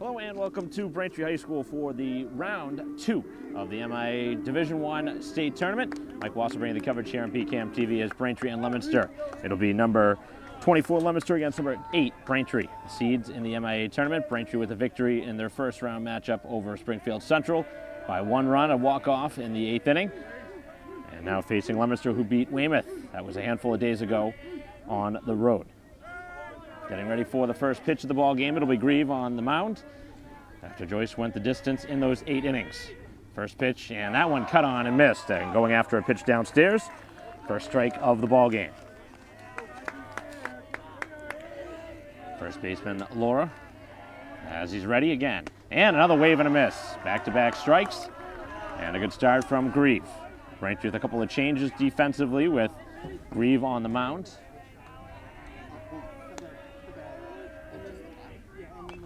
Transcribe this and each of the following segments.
Hello and welcome to Braintree High School for the round 2 of the MIAA Division I state tournament. Mike Wasser bringing the coverage here on PCAM TV as Braintree and Leominster. It'll be number 24 Leominster against number 8 Braintree. Seeds in the MIAA tournament. Braintree with a victory in their first round matchup over Springfield Central by 1 run, a walk-off in the 8th inning. And now facing Leominster, who beat Weymouth. That was a handful of days ago on the road. Getting ready for the first pitch of the ball game. It'll be Grieve on the mound after Joyce went the distance in those 8 innings. First pitch, and that one cut on and missed. And going after a pitch downstairs. First strike of the ball game. First baseman Laura, as he's ready again. And another wave and a miss. Back-to-back strikes, and a good start from Grieve. Braintree with a couple of changes defensively with Grieve on the mound.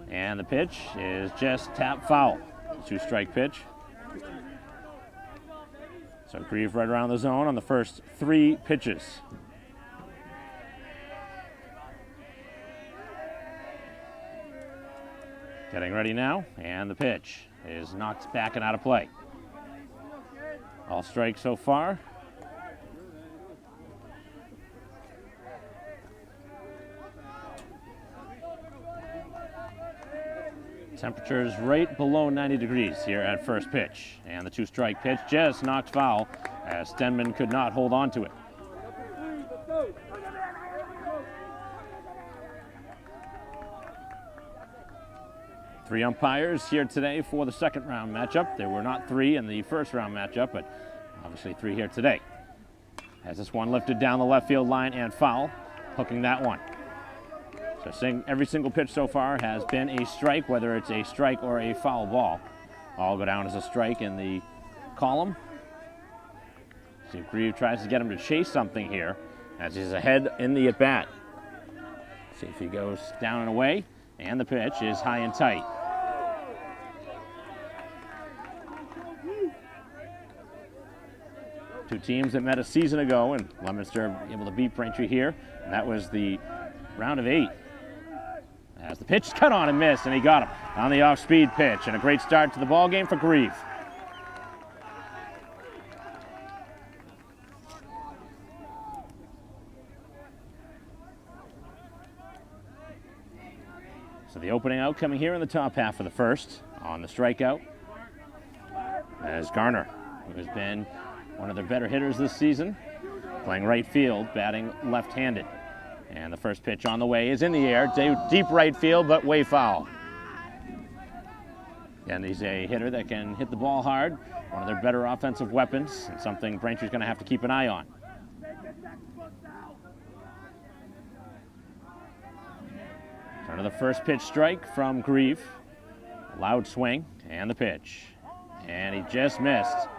And the pitch is just tap foul. 2-strike pitch. So Grieve right around the zone on the first 3 pitches. Getting ready now, and the pitch is knocked back and out of play. All strikes so far. Temperatures right below 90 degrees here at first pitch. And the 2-strike pitch just knocked foul as Stenman could not hold on to it. Three umpires here today for the second round matchup. There were not 3 in the first round matchup, but obviously 3 here today. As this one lifted down the left field line and foul, hooking that one. So every single pitch so far has been a strike, whether it's a strike or a foul ball. All go down as a strike in the column. See if Grieve tries to get him to chase something here as he's ahead in the at-bat. See if he goes down and away, and the pitch is high and tight. Two teams that met a season ago, and Leominster able to beat Braintree here, and that was the round of 8. As the pitch cut on and missed, and he got him on the off-speed pitch, and a great start to the ball game for Grieve. So the opening out coming here in the top half of the first on the strikeout as Garner, who has been one of their better hitters this season, playing right field, batting left-handed. And the first pitch on the way is in the air, deep right field, but way foul. And he's a hitter that can hit the ball hard, one of their better offensive weapons, and something Braintree's going to have to keep an eye on. So the first pitch strike from Grieve. Loud swing, and the pitch. And he just missed.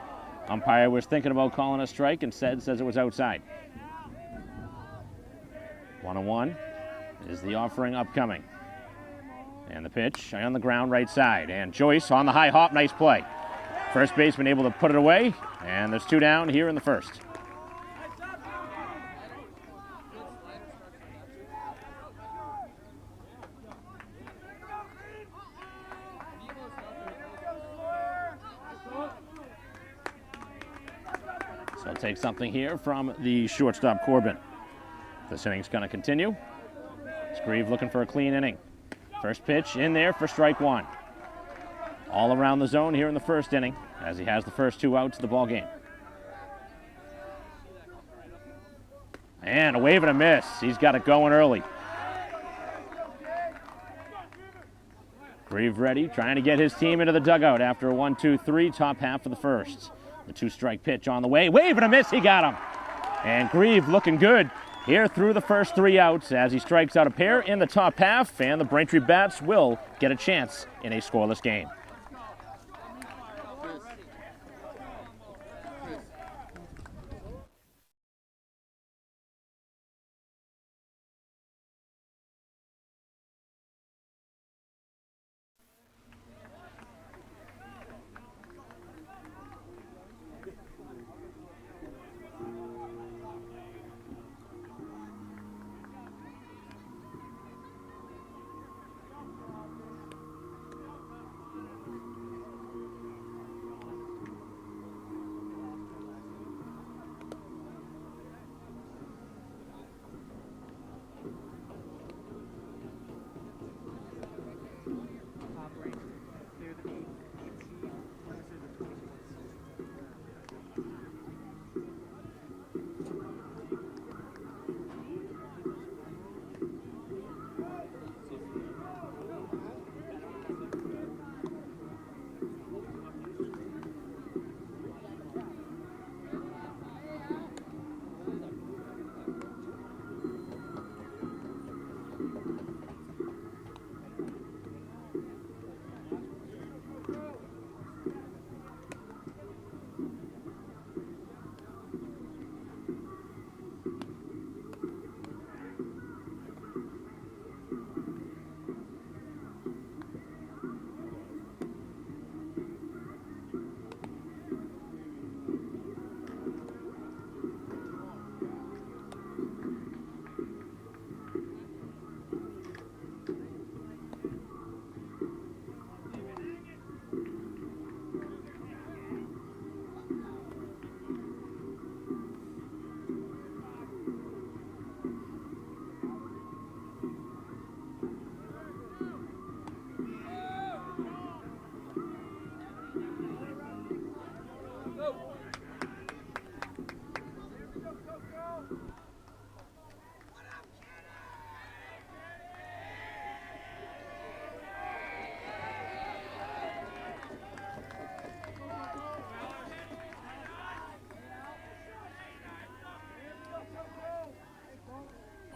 Umpire was thinking about calling a strike and says it was outside. 1-1 is the offering upcoming. And the pitch on the ground right side. And Joyce on the high hop, nice play. First baseman able to put it away, and there's 2 down here in the first. So take something here from the shortstop Corbin. This inning's going to continue. It's Grieve looking for a clean inning. First pitch in there for strike 1. All around the zone here in the first inning as he has the first 2 outs of the ball game. And a wave and a miss. He's got it going early. Grieve ready, trying to get his team into the dugout after a 1-2-3 top half of the first. The 2-strike pitch on the way. Wave and a miss. He got him. And Grieve looking good here through the first 3 outs as he strikes out a pair in the top half, and the Braintree Bats will get a chance in a scoreless game.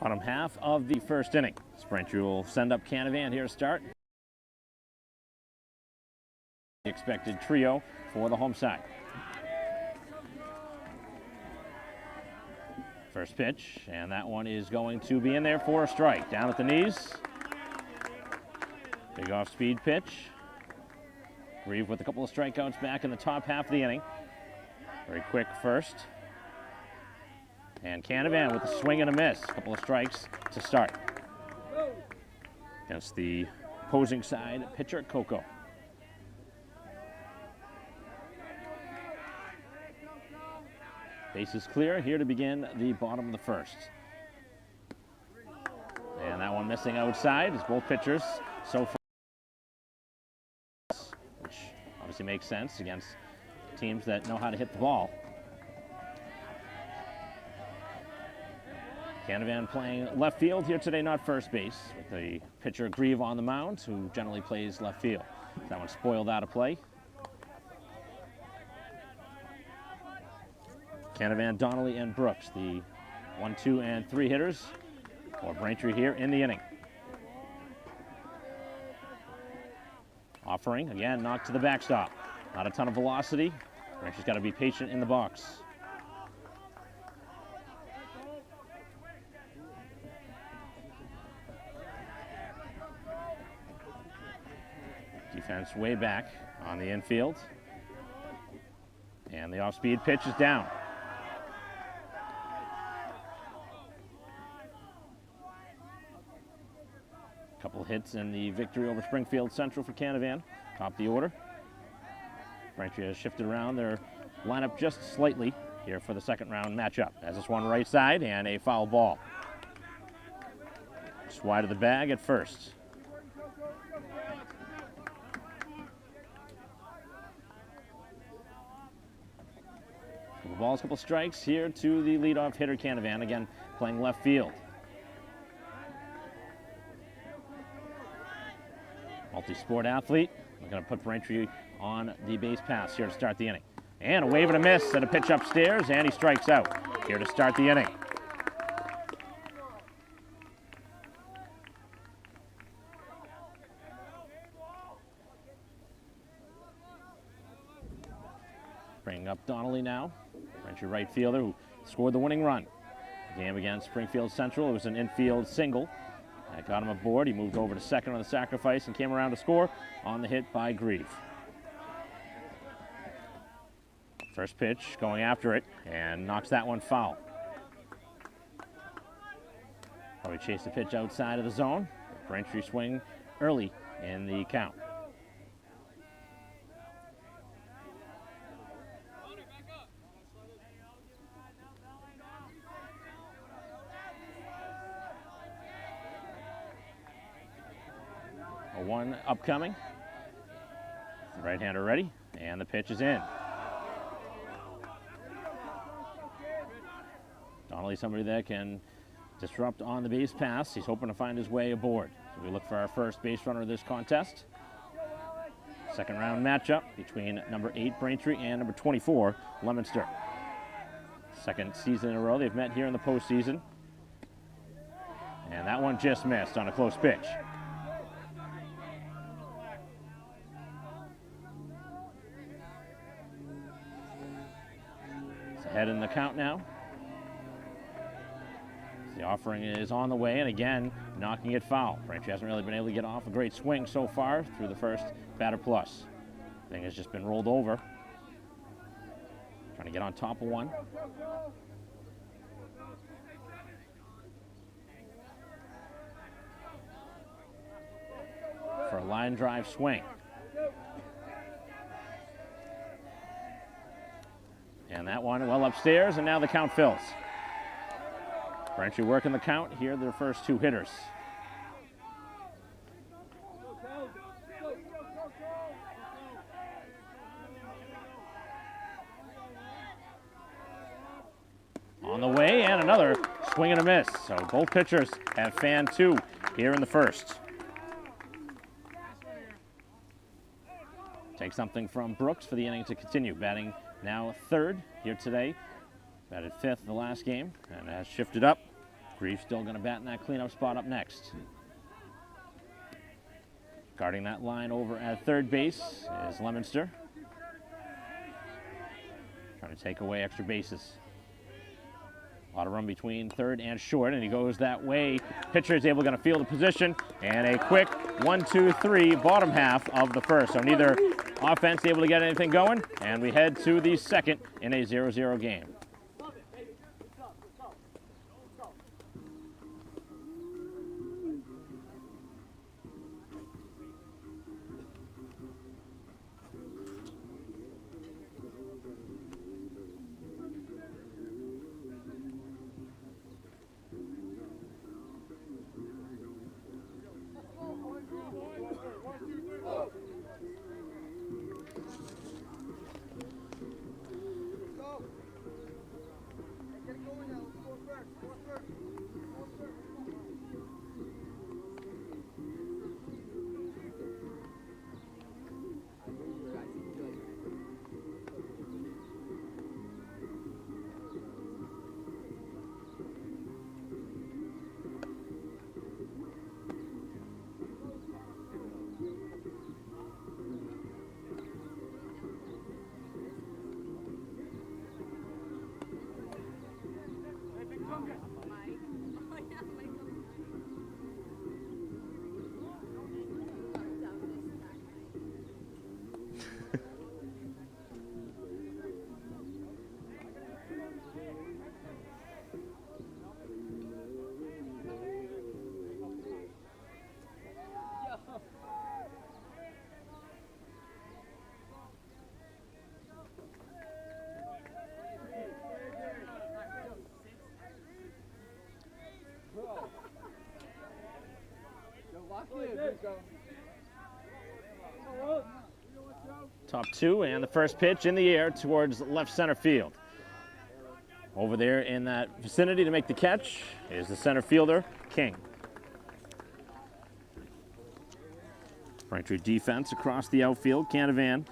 Bottom half of the first inning. Braintree will send up Canavan here to start. The expected trio for the home side. First pitch, and that one is going to be in there for a strike. Down at the knees. Big off-speed pitch. Grieve with a couple of strikeouts back in the top half of the inning. Very quick first. And Canavan with a swing and a miss. A couple of strikes to start. Against the opposing side pitcher, Coco. Base is clear here to begin the bottom of the first. And that one missing outside as both pitchers so far, which obviously makes sense against teams that know how to hit the ball. Canavan playing left field here today, not first base, with the pitcher Grieve on the mound, who generally plays left field. That one spoiled out of play. Canavan, Donnelly, and Brooks, the 1, 2, and 3 hitters for Braintree here in the inning. Offering, again, knocked to the backstop. Not a ton of velocity. Braintree's got to be patient in the box. Defense way back on the infield. And the off-speed pitch is down. Couple hits in the victory over Springfield Central for Canavan. Top the order. Braintree has shifted around their lineup just slightly here for the second round matchup. As this one right side and a foul ball. Just wide of the bag at first. Couple balls, couple strikes here to the leadoff hitter Canavan, again playing left field. Multi-sport athlete. We're going to put Braintree on the base pass here to start the inning. And a wave and a miss and a pitch upstairs, and he strikes out here to start the inning. Bringing up Donnelly now, Braintree right fielder who scored the winning run. The game against Springfield Central, it was an infield single. That got him aboard. He moved over to second on the sacrifice and came around to score on the hit by Grieve. First pitch going after it and knocks that one foul. Probably chased the pitch outside of the zone. Braintree swing early in the count. A one upcoming. The right-hander ready, and the pitch is in. Donnelly, somebody that can disrupt on the base pass. He's hoping to find his way aboard. So we look for our first base runner of this contest. Second round matchup between number 8 Braintree and number 24 Leominster. Second season in a row they've met here in the postseason. And that one just missed on a close pitch. It's ahead in the count now. The offering is on the way, and again, knocking it foul. Braintree hasn't really been able to get off a great swing so far through the first batter plus. Thing has just been rolled over. Trying to get on top of one. For a line drive swing. And that one well upstairs, and now the count fills. Braintree working the count here, their first two hitters. on the way, and another swing and a miss. So both pitchers have fan 2 here in the first. Take something from Brooks for the inning to continue. Batting now 3rd here today. Batted 5th the last game and has shifted up. Grief still going to bat in that cleanup spot up next. Guarding that line over at 3rd base is Leominster. Trying to take away extra bases. A lot of room between 3rd and short, and he goes that way. Pitcher is able to field a position, and a quick 1-2-3 bottom half of the first. So neither offense able to get anything going, and we head to the second in a 0-0 game. Top 2 and the first pitch in the air towards left center field. Over there in that vicinity to make the catch is the center fielder, King. Braintree defense across the outfield, Canavan,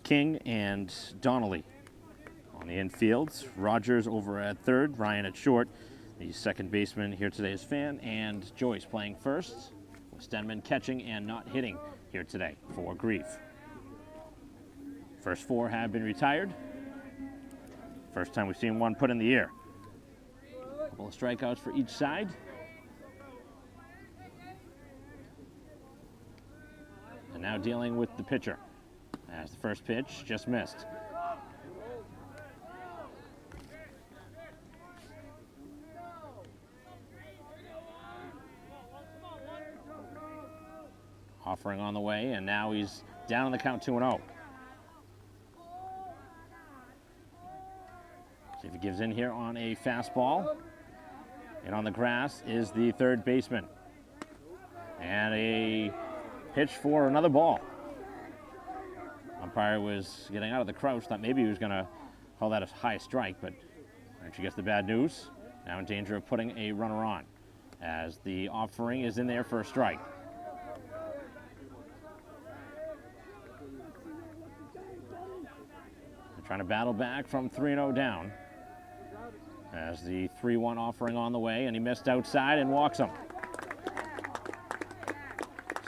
King, and Donnelly. On the infield, Rogers over at 3rd, Ryan at short. The second baseman here today is Fan, and Joyce playing first. Stenman catching and not hitting here today for Grief. First 4 have been retired. First time we've seen one put in the air. A couple of strikeouts for each side. And now dealing with the pitcher as the first pitch just missed. Offering on the way, and now he's down on the count 2-0. See if he gives in here on a fastball. And on the grass is the 3rd baseman. And a pitch for another ball. Umpire was getting out of the crouch, thought maybe he was going to call that a high strike, but Braintree gets the bad news. Now in danger of putting a runner on, as the offering is in there for a strike. Trying to battle back from 3-0 down as the 3-1 offering on the way, and he missed outside and walks him.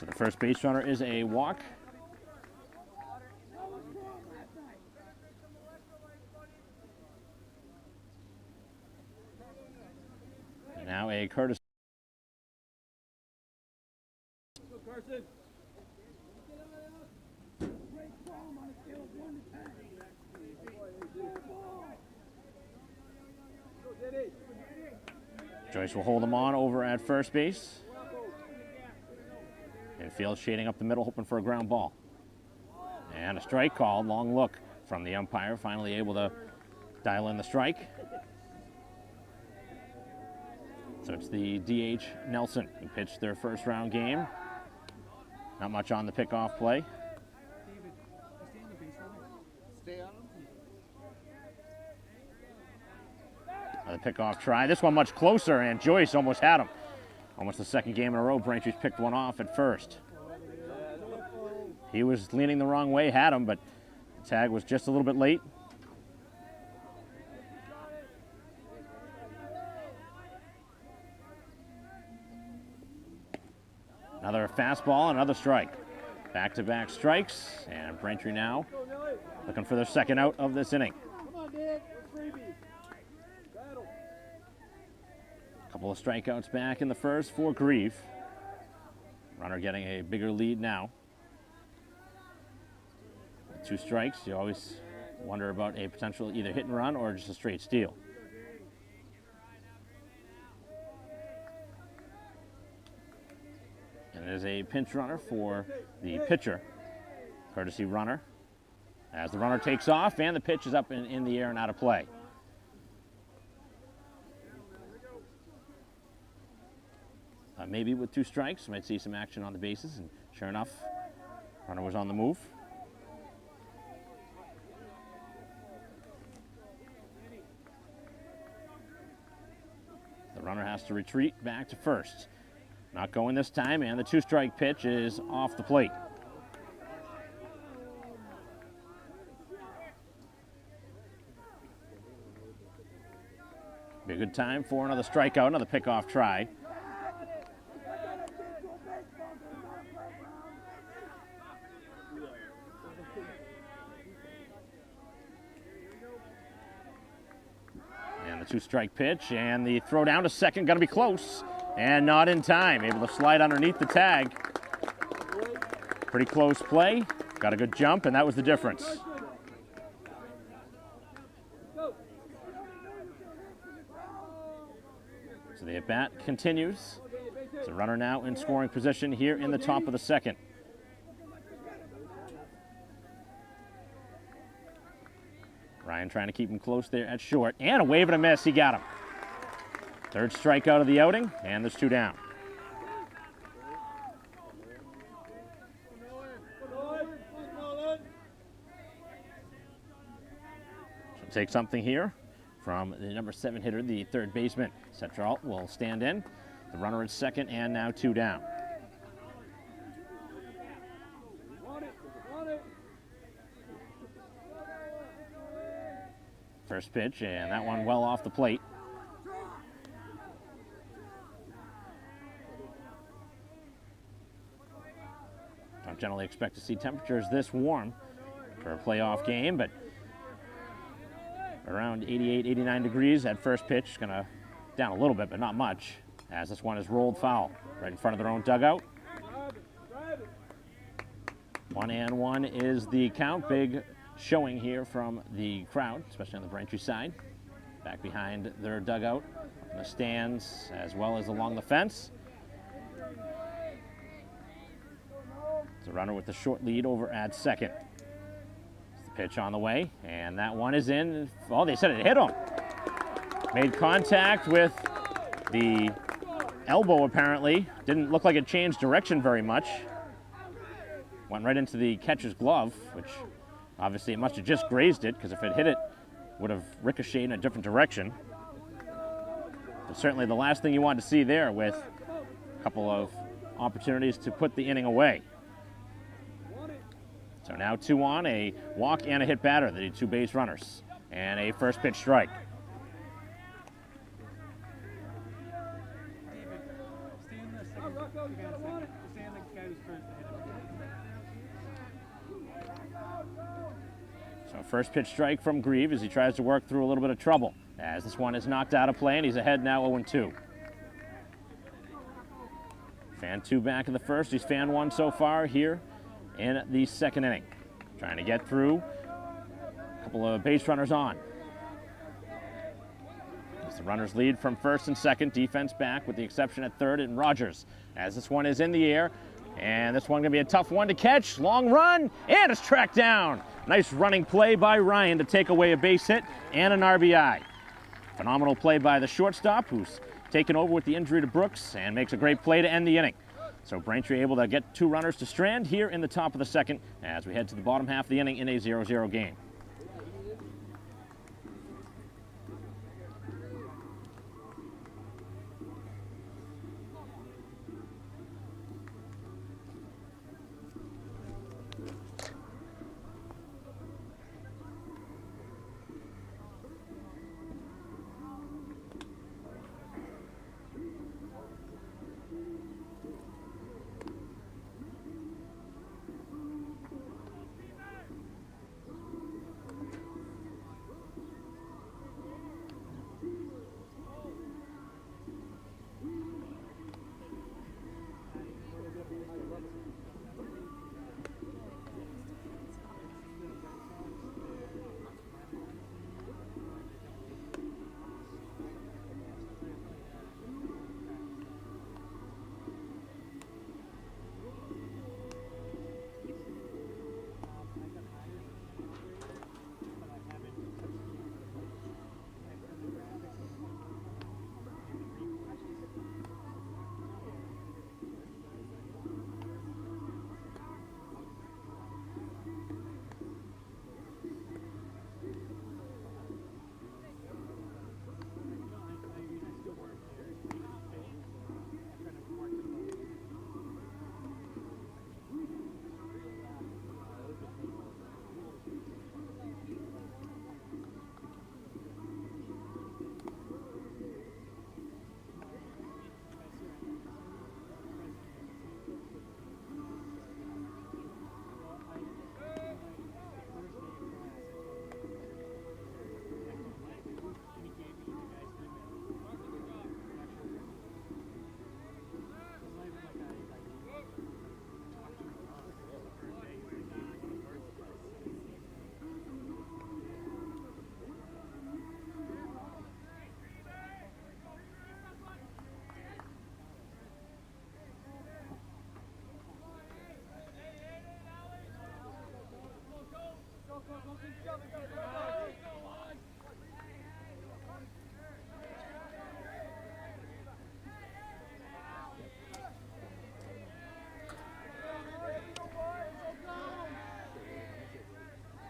So the first base runner is a walk. And now a courtesy. Joyce will hold him on over at first base. Infield shading up the middle, hoping for a ground ball. And a strike called. Long look from the umpire, finally able to dial in the strike. So it's the DH Nelson who pitched their first round game. Not much on the pickoff play. The pickoff try. This one much closer, and Joyce almost had him. Almost the second game in a row, Braintree's picked one off at first. He was leaning the wrong way, had him, but the tag was just a little bit late. Another fastball, another strike. Back-to-back strikes, and Braintree now looking for their second out of this inning. Couple of strikeouts back in the first for Grieve. Runner getting a bigger lead now. With 2 strikes, you always wonder about a potential either hit and run or just a straight steal. And it is a pinch runner for the pitcher, courtesy runner. As the runner takes off, and the pitch is up in the air and out of play. Maybe with 2 strikes, you might see some action on the bases, and sure enough, runner was on the move. The runner has to retreat back to first. Not going this time, and the 2-strike pitch is off the plate. Be a good time for another strikeout, another pickoff try. And the 2-strike pitch, and the throw down to second, gonna be close, and not in time. Able to slide underneath the tag. Pretty close play, got a good jump, and that was the difference. So the at-bat continues. It's a runner now in scoring position here in the top of the second. Ryan trying to keep him close there at short, and a wave and a miss, he got him. 3rd strikeout of the outing, and there's 2 down. So take something here from the number 7 hitter, the 3rd baseman. Central will stand in. The runner at second, and now 2 down. First pitch, and that one well off the plate. Don't generally expect to see temperatures this warm for a playoff game, but around 88, 89 degrees at first pitch. Gonna down a little bit, but not much, as this one is rolled foul right in front of their own dugout. 1-1 is the count. Big showing here from the crowd, especially on the Braintree side. Back behind their dugout, in the stands, as well as along the fence. It's a runner with the short lead over at second. It's the pitch on the way, and that one is in. Oh, they said it hit him. Made contact with the elbow, apparently. Didn't look like it changed direction very much. Went right into the catcher's glove, which obviously it must have just grazed it, because if it hit it, would have ricocheted in a different direction. But certainly the last thing you want to see there, with a couple of opportunities to put the inning away. So now 2 on, a walk and a hit batter, the 2 base runners, and a first pitch strike. So first pitch strike from Grieve as he tries to work through a little bit of trouble, as this one is knocked out of play, and he's ahead now 0-2. Fan 2 back in the first. He's fan 1 so far here in the second inning. Trying to get through. A couple of base runners on. As the runners lead from first and second. Defense back with the exception at third and Rogers. As this one is in the air. And this one going to be a tough one to catch. Long run, and it's tracked down. Nice running play by Ryan to take away a base hit and an RBI. Phenomenal play by the shortstop, who's taken over with the injury to Brooks and makes a great play to end the inning. So Braintree able to get 2 runners to strand here in the top of the second as we head to the bottom half of the inning in a 0-0 game.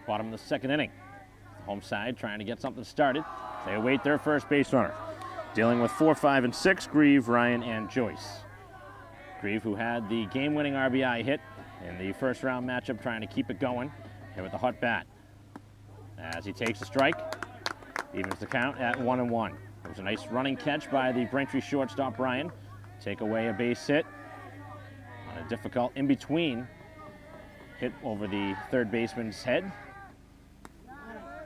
Bottom of the second inning. Home side trying to get something started. They await their first base runner. Dealing with 4, 5, and 6, Grieve, Ryan, and Joyce. Grieve, who had the game-winning RBI hit in the first round matchup, trying to keep it going here with the hot bat. As he takes a strike, evens the count at 1-1. It was a nice running catch by the Braintree shortstop, Ryan. Take away a base hit on a difficult in-between hit over the third baseman's head.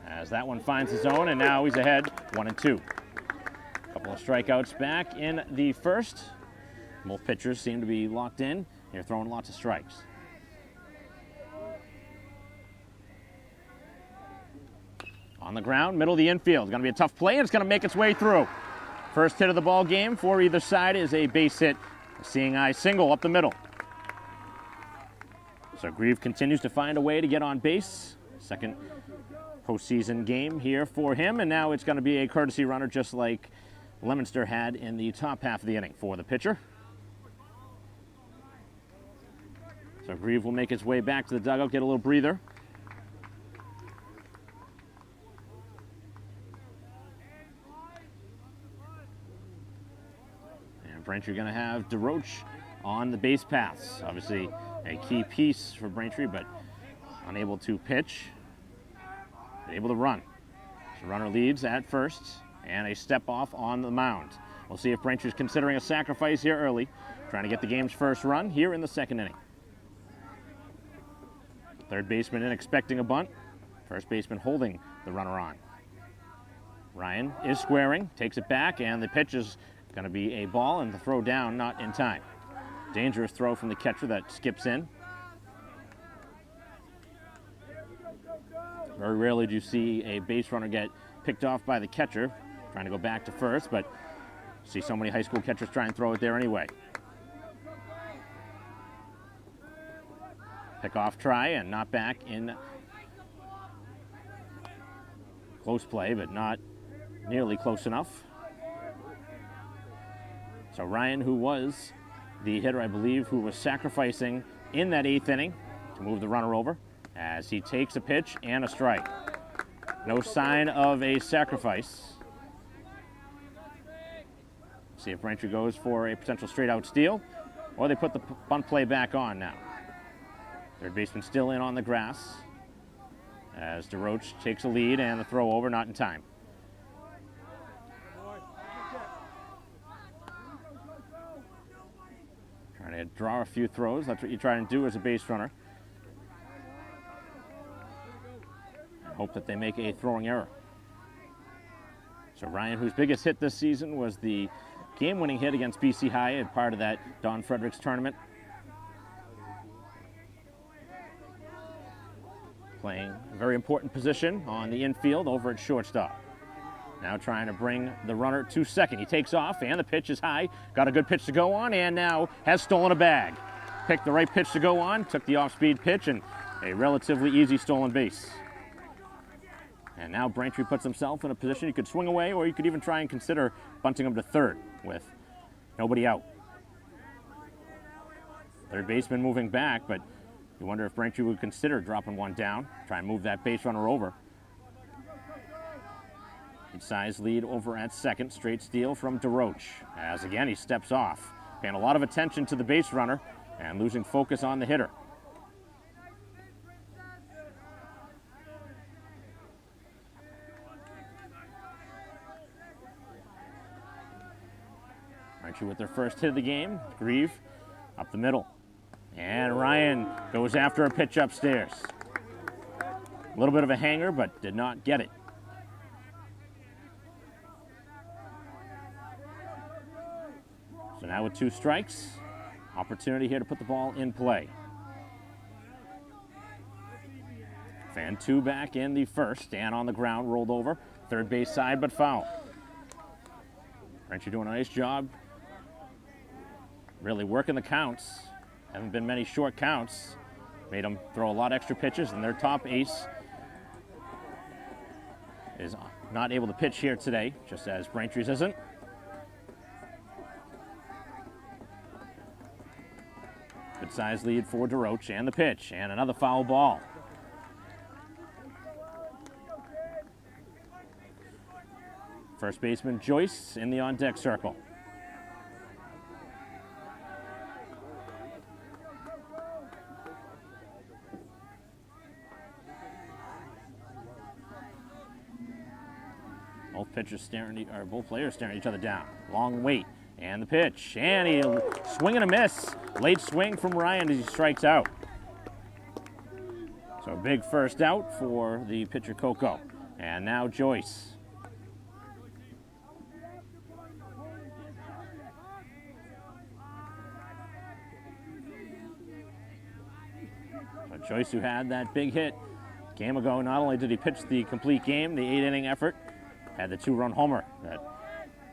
As that one finds the zone, and now he's ahead, 1-2. Couple of strikeouts back in the first. Both pitchers seem to be locked in. They're throwing lots of strikes. On the ground, middle of the infield. Going to be a tough play, and it's going to make its way through. First hit of the ball game for either side is a base hit. A seeing eye single up the middle. So Grieve continues to find a way to get on base. Second postseason game here for him, and now it's going to be a courtesy runner just like Leominster had in the top half of the inning for the pitcher. So Grieve will make his way back to the dugout, get a little breather. And Braintree going to have DeRoche on the base paths. Obviously a key piece for Braintree, but unable to pitch, able to run. So runner leads at first, and a step off on the mound. We'll see if Braintree's considering a sacrifice here early, trying to get the game's first run here in the second inning. Third baseman in expecting a bunt. First baseman holding the runner on. Ryan is squaring, takes it back, and the pitch is going to be a ball, and the throw down not in time. Dangerous throw from the catcher that skips in. Very rarely do you see a base runner get picked off by the catcher, trying to go back to first, but see so many high school catchers try and throw it there anyway. Pick-off try and not back in close play, but not nearly close enough. So Ryan, who was the hitter, I believe, who was sacrificing in that 8th inning to move the runner over, as he takes a pitch and a strike. No sign of a sacrifice. See if Braintree goes for a potential straight-out steal, or they put the bunt play back on now. Third baseman still in on the grass as DeRoche takes a lead, and the throw over not in time. Trying to draw a few throws. That's what you try and do as a base runner. And hope that they make a throwing error. So Ryan, whose biggest hit this season was the game-winning hit against BC High as part of that Don Fredericks tournament. Playing a very important position on the infield over at shortstop. Now trying to bring the runner to second. He takes off, and the pitch is high. Got a good pitch to go on, and now has stolen a bag. Picked the right pitch to go on, took the off-speed pitch, and a relatively easy stolen base. And now Braintree puts himself in a position you could swing away, or you could even try and consider bunting him to third with nobody out. Third baseman moving back, but you wonder if Braintree would consider dropping one down, try and move that base runner over. Good-sized lead over at second, straight steal from DeRoche. As again, he steps off, paying a lot of attention to the base runner and losing focus on the hitter. Braintree with their first hit of the game. Grieve up the middle. And Ryan goes after a pitch upstairs. A little bit of a hanger, but did not get it. So now with 2 strikes, opportunity here to put the ball in play. Fan 2 back in the first, and on the ground, rolled over. Third base side, but foul. Braintree doing a nice job really working the counts. Haven't been many short counts. Made them throw a lot of extra pitches, and their top ace is not able to pitch here today, just as Braintree's isn't. Good size lead for DeRoche, and the pitch, and another foul ball. First baseman Joyce in the on-deck circle. Both players staring each other down. Long wait, and the pitch, and he swing and a miss. Late swing from Ryan as he strikes out. So a big first out for the pitcher Coco, and now Joyce. So Joyce, who had that big hit a game ago, not only did he pitch the complete game, the 8-inning effort, had the 2-run homer that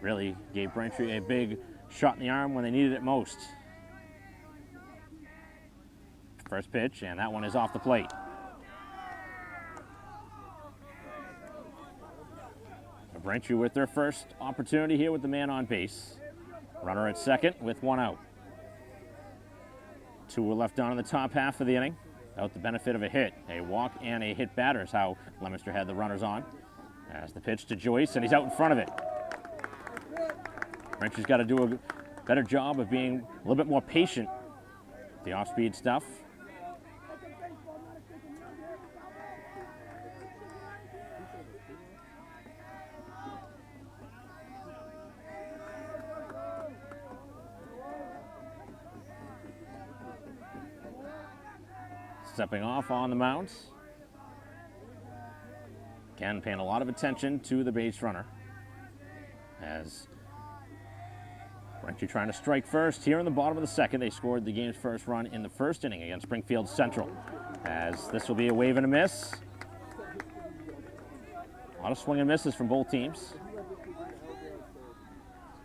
really gave Braintree a big shot in the arm when they needed it most. First pitch, and that one is off the plate. So Braintree with their first opportunity here with the man on base. Runner at second with 1 out. 2 were left on in the top half of the inning, without the benefit of a hit. A walk and a hit batter is how Leominster had the runners on. As the pitch to Joyce, and he's out in front of it. Braintree's got to do a better job of being a little bit more patient with the off-speed stuff. Stepping off on the mound. Again, paying a lot of attention to the base runner. As Braintree trying to strike first here in the bottom of the second. They scored the game's first run in the first inning against Springfield Central. As this will be a wave and a miss. A lot of swing and misses from both teams.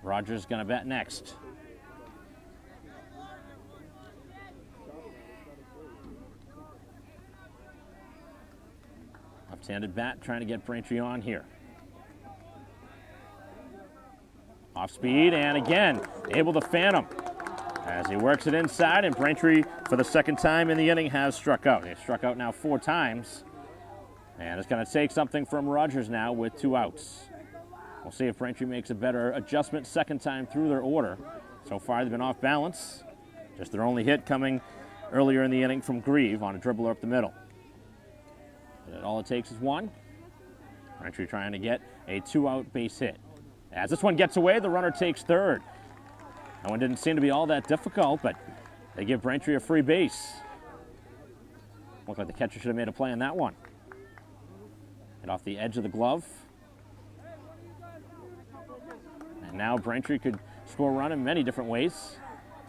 Rogers gonna bat next. Left-handed bat trying to get Braintree on here. Off speed, and again, able to fan him as he works it inside, and Braintree, for the second time in the inning, has struck out. They've struck out now 4 times, and it's going to take something from Rogers now with 2 outs. We'll see if Braintree makes a better adjustment second time through their order. So far, they've been off balance. Just their only hit coming earlier in the inning from Grieve on a dribbler up the middle. All it takes is 1. Braintree trying to get a 2-out base hit. As this one gets away, the runner takes third. That one didn't seem to be all that difficult, but they give Braintree a free base. Looked like the catcher should have made a play on that one. Hit off the edge of the glove. And now Braintree could score a run in many different ways.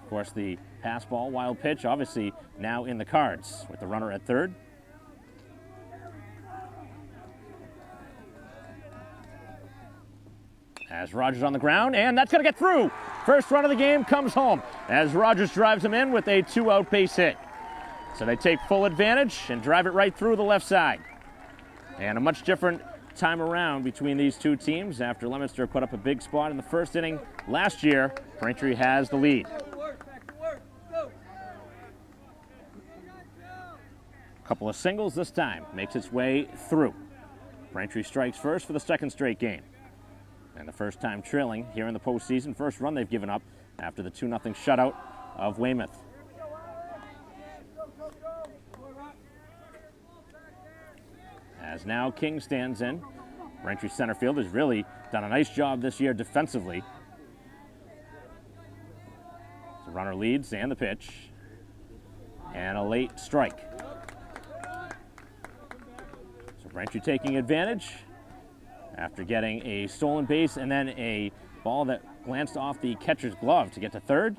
Of course, the pass ball, wild pitch, obviously now in the cards with the runner at third. As Rogers on the ground, and that's going to get through. First run of the game comes home as Rogers drives him in with a 2-out base hit. So they take full advantage and drive it right through the left side. And a much different time around between these two teams after Leominster put up a big spot in the first inning last year. Braintree has the lead. A couple of singles this time, makes its way through. Braintree strikes first for the second straight game. And the first time trailing here in the postseason. First run they've given up after the 2-0 shutout of Weymouth. As now King stands in. Braintree center field has really done a nice job this year defensively. The runner leads, and the pitch. And a late strike. So Braintree taking advantage after getting a stolen base and then a ball that glanced off the catcher's glove to get to third.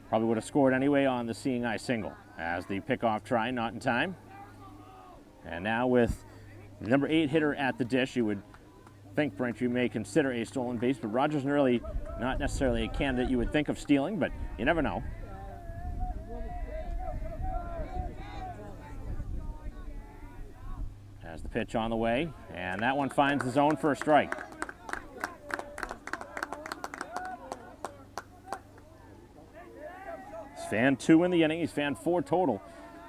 Probably would have scored anyway on the seeing eye single. As the pickoff try not in time. And now with the number 8 hitter at the dish, you would think Braintree may consider a stolen base, but Rogers really not necessarily a candidate you would think of stealing, but you never know. As the pitch on the way, and that one finds the zone for a strike. He's fanned 2 in the inning. He's fanned 4 total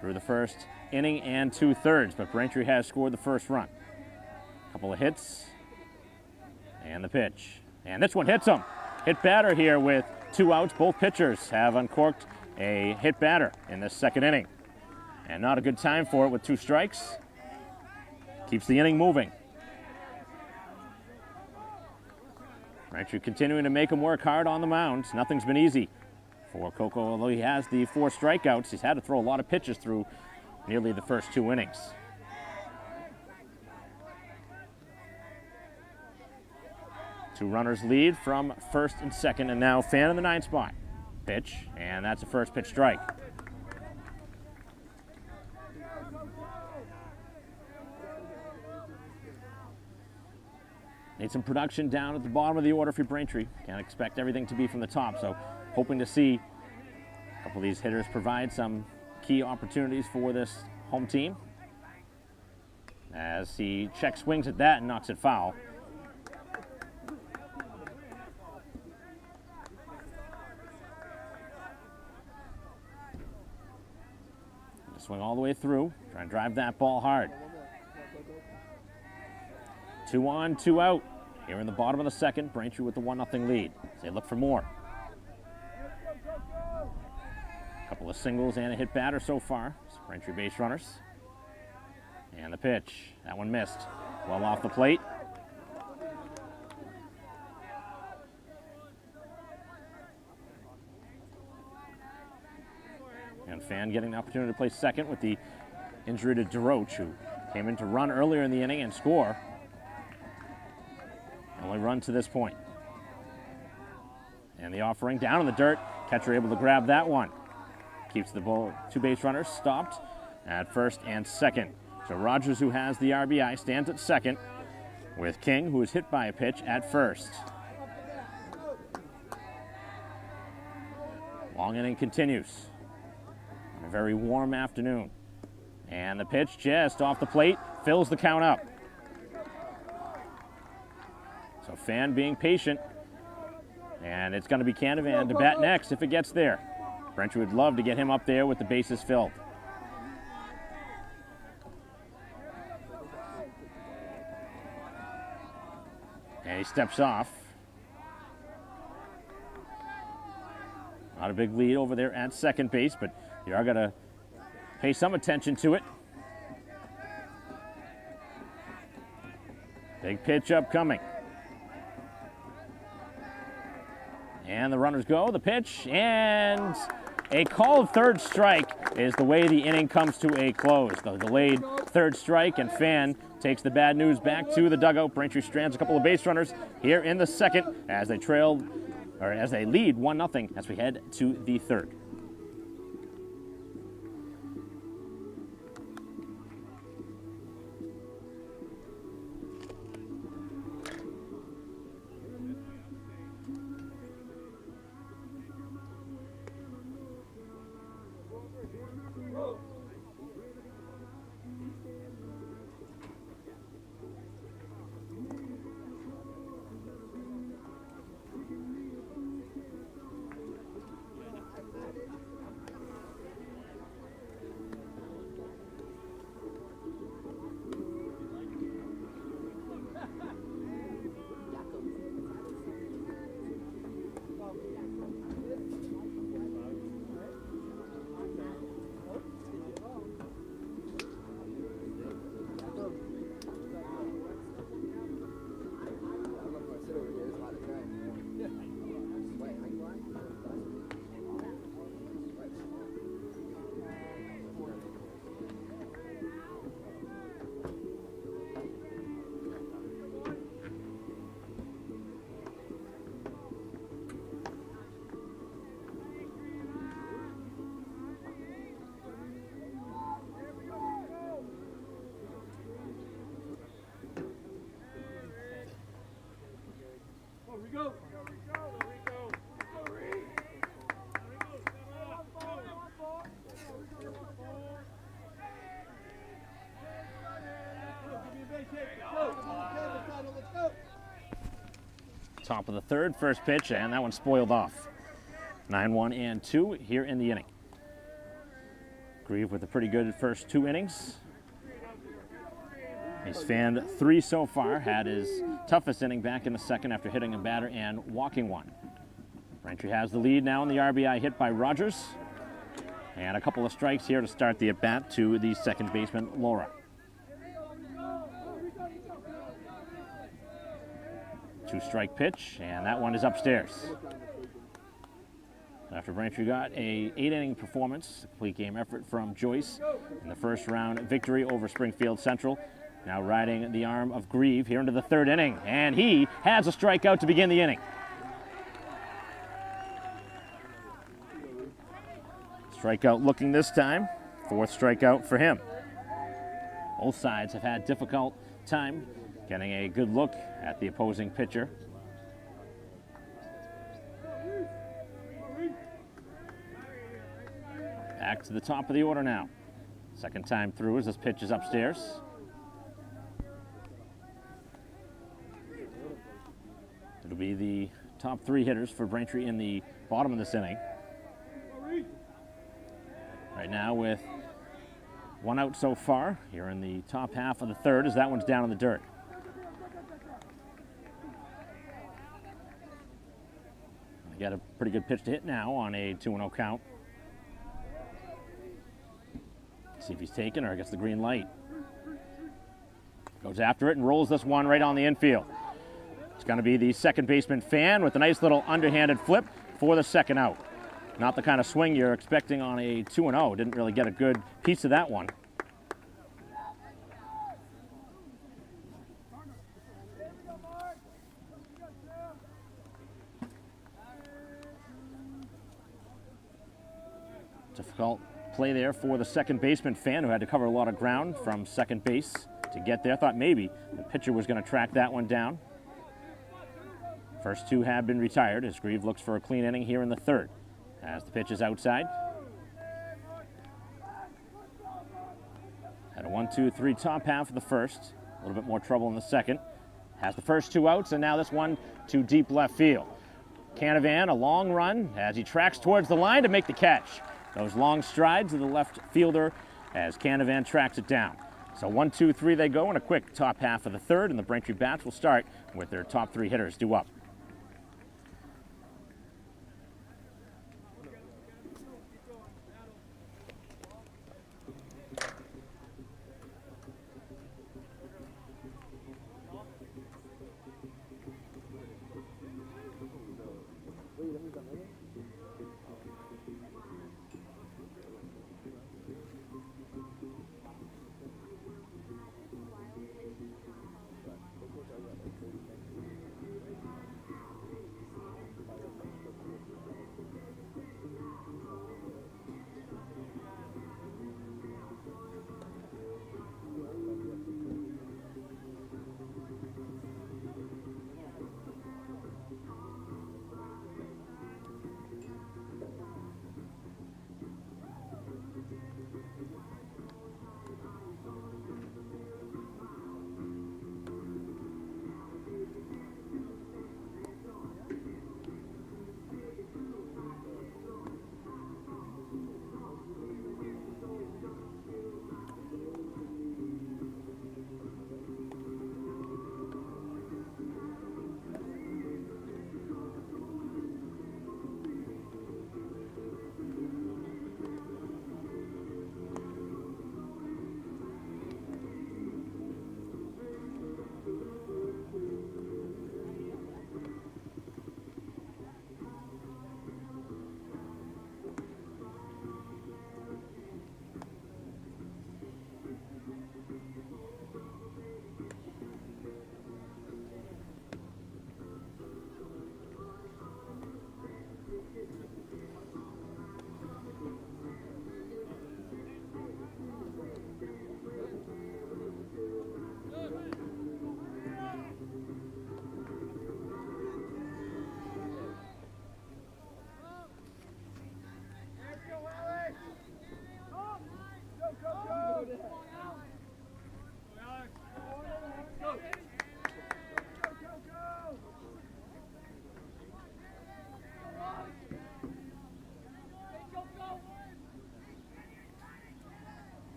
through the first inning and 2/3, but Braintree has scored the first run. Couple of hits, and the pitch. And this one hits him. Hit batter here with 2 outs. Both pitchers have uncorked a hit batter in this second inning. And not a good time for it with 2 strikes. Keeps the inning moving. Braintree continuing to make him work hard on the mound. Nothing's been easy for Coco, although he has the 4 strikeouts. He's had to throw a lot of pitches through nearly the first 2 innings. Two runners lead from first and second, and now Fan in the 9th spot. Pitch, and that's a first pitch strike. Need some production down at the bottom of the order for Braintree. Can't expect everything to be from the top, so hoping to see a couple of these hitters provide some key opportunities for this home team. As he check swings at that and knocks it foul. Swing all the way through, trying to drive that ball hard. 2 on, 2 out. Here in the bottom of the second, Braintree with the 1-0 lead. As they look for more. A couple of singles and a hit batter so far. Braintree base runners. And the pitch. That one missed. Well off the plate. And Fan getting the opportunity to play second with the injury to DeRoche, who came in to run earlier in the inning and score. Only run to this point. And the offering down in the dirt. Catcher able to grab that one. Keeps the ball, 2 base runners stopped at first and second. So Rogers, who has the RBI, stands at second with King, who is hit by a pitch, at first. Long inning continues. On a very warm afternoon. And the pitch just off the plate, fills the count up. So Fan being patient. And it's going to be Canavan to bat next if it gets there. Braintree would love to get him up there with the bases filled. And he steps off. Not a big lead over there at second base, but you are going to pay some attention to it. Big pitch upcoming. And the runners go, the pitch, and a called third strike is the way the inning comes to a close. The delayed third strike, and Fan takes the bad news back to the dugout. Braintree strands a couple of base runners here in the second as they lead 1-0 as we head to the third. Top of the third, first pitch, and that one spoiled off. 9-1 and 2 here in the inning. Grieve with a pretty good first 2 innings. He's fanned 3 so far, had his toughest inning back in the second after hitting a batter and walking one. Braintree has the lead now in the RBI hit by Rogers. And a couple of strikes here to start the at-bat to the second baseman, Laura. 2-strike pitch, and that one is upstairs. After Braintree got a 8-inning performance, complete game effort from Joyce in the first round victory over Springfield Central. Now riding the arm of Grieve here into the 3rd inning, and he has a strikeout to begin the inning. Strikeout looking this time, 4th strikeout for him. Both sides have had difficult time getting a good look at the opposing pitcher. Back to the top of the order now. Second time through as this pitch is upstairs. It'll be the top 3 hitters for Braintree in the bottom of this inning. Right now with 1 out so far here in the top half of the 3rd as that one's down in the dirt. They got a pretty good pitch to hit now on a 2-0 count. See if he's taken or gets the green light. Goes after it and rolls this one right on the infield. It's going to be the second baseman Fan with a nice little underhanded flip for the second out. Not the kind of swing you're expecting on a 2-0. Didn't really get a good piece of that one. Difficult play there for the second baseman Fan, who had to cover a lot of ground from second base to get there. Thought maybe the pitcher was going to track that one down. First 2 have been retired as Grieve looks for a clean inning here in the 3rd. As the pitch is outside. Had a 1-2-3 top half of the first. A little bit more trouble in the second. Has the first 2 outs, and now this one to deep left field. Canavan, a long run as he tracks towards the line to make the catch. Those long strides of the left fielder as Canavan tracks it down. So 1-2-3 they go in a quick top half of the 3rd, and the Braintree Bats will start with their top 3 hitters due up.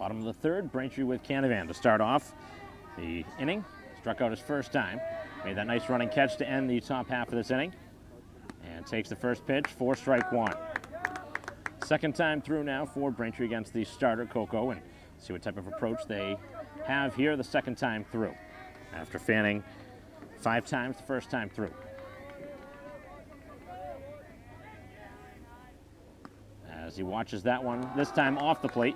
Bottom of the third, Braintree with Canavan to start off the inning. Struck out his first time. Made that nice running catch to end the top half of this inning. And takes the first pitch for strike one. Second time through now for Braintree against the starter, Coco, and see what type of approach they have here the second time through. After fanning 5 times the first time through. As he watches that one, this time off the plate.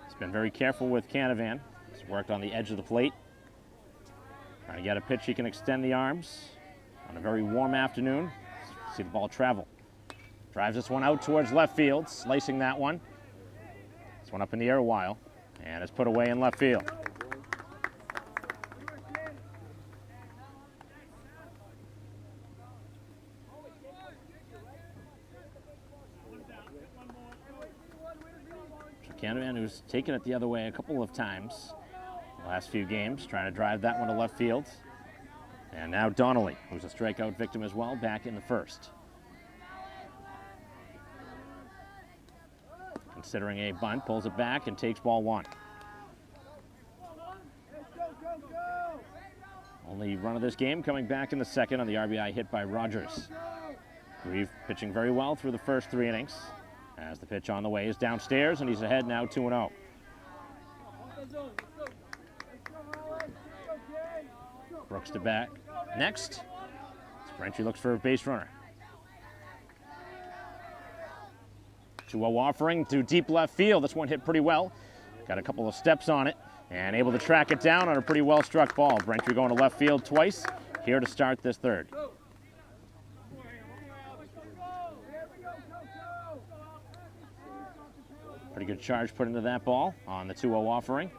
He's been very careful with Canavan. He's worked on the edge of the plate. Trying to get a pitch he can extend the arms on a very warm afternoon. See the ball travel. Drives this one out towards left field, slicing that one. This one up in the air a while, and it's put away in left field. Canavan, who's taken it the other way a couple of times the last few games, trying to drive that one to left field. And now Donnelly, who's a strikeout victim as well, back in the first. Considering a bunt, pulls it back and takes ball one. Only run of this game coming back in the second on the RBI hit by Rogers. Grieve pitching very well through the first 3 innings. As the pitch on the way is downstairs, and he's ahead now 2-0. Brooks to bat next. Braintree looks for a base runner. 2-0 offering to deep left field. This one hit pretty well. Got a couple of steps on it and able to track it down on a pretty well struck ball. Braintree going to left field twice here to start this third. Pretty good charge put into that ball on the 2-0 offering.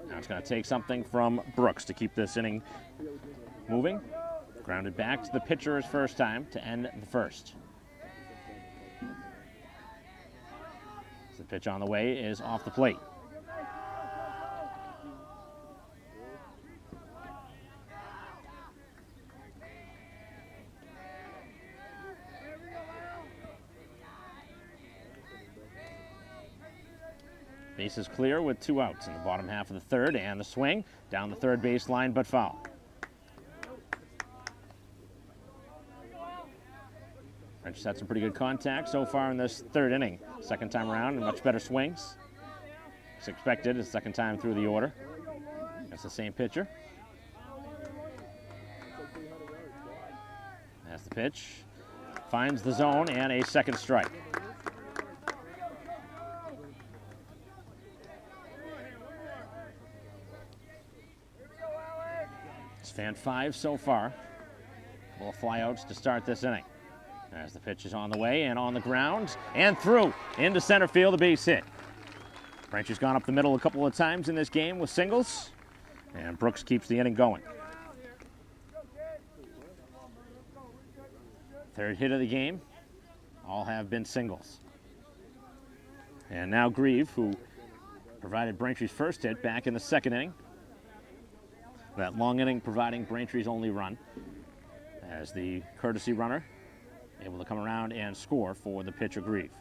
Now it's going to take something from Brooks to keep this inning moving. Grounded back to the pitcher his first time to end the first. The pitch on the way is off the plate. Base is clear with 2 outs in the bottom half of the third, and the swing down the third base line, but foul. French had some pretty good contact so far in this third inning. Second time around, and much better swings. As expected, his second time through the order. That's the same pitcher. That's the pitch. Finds the zone and a second strike. Fan 5 so far. Couple of flyouts to start this inning. As the pitch is on the way and on the ground and through into center field, a base hit. Braintree's gone up the middle a couple of times in this game with singles, and Brooks keeps the inning going. Third hit of the game. All have been singles. And now Grieve, who provided Braintree's first hit back in the second inning. That long inning providing Braintree's only run as the courtesy runner able to come around and score for the pitcher Grieve.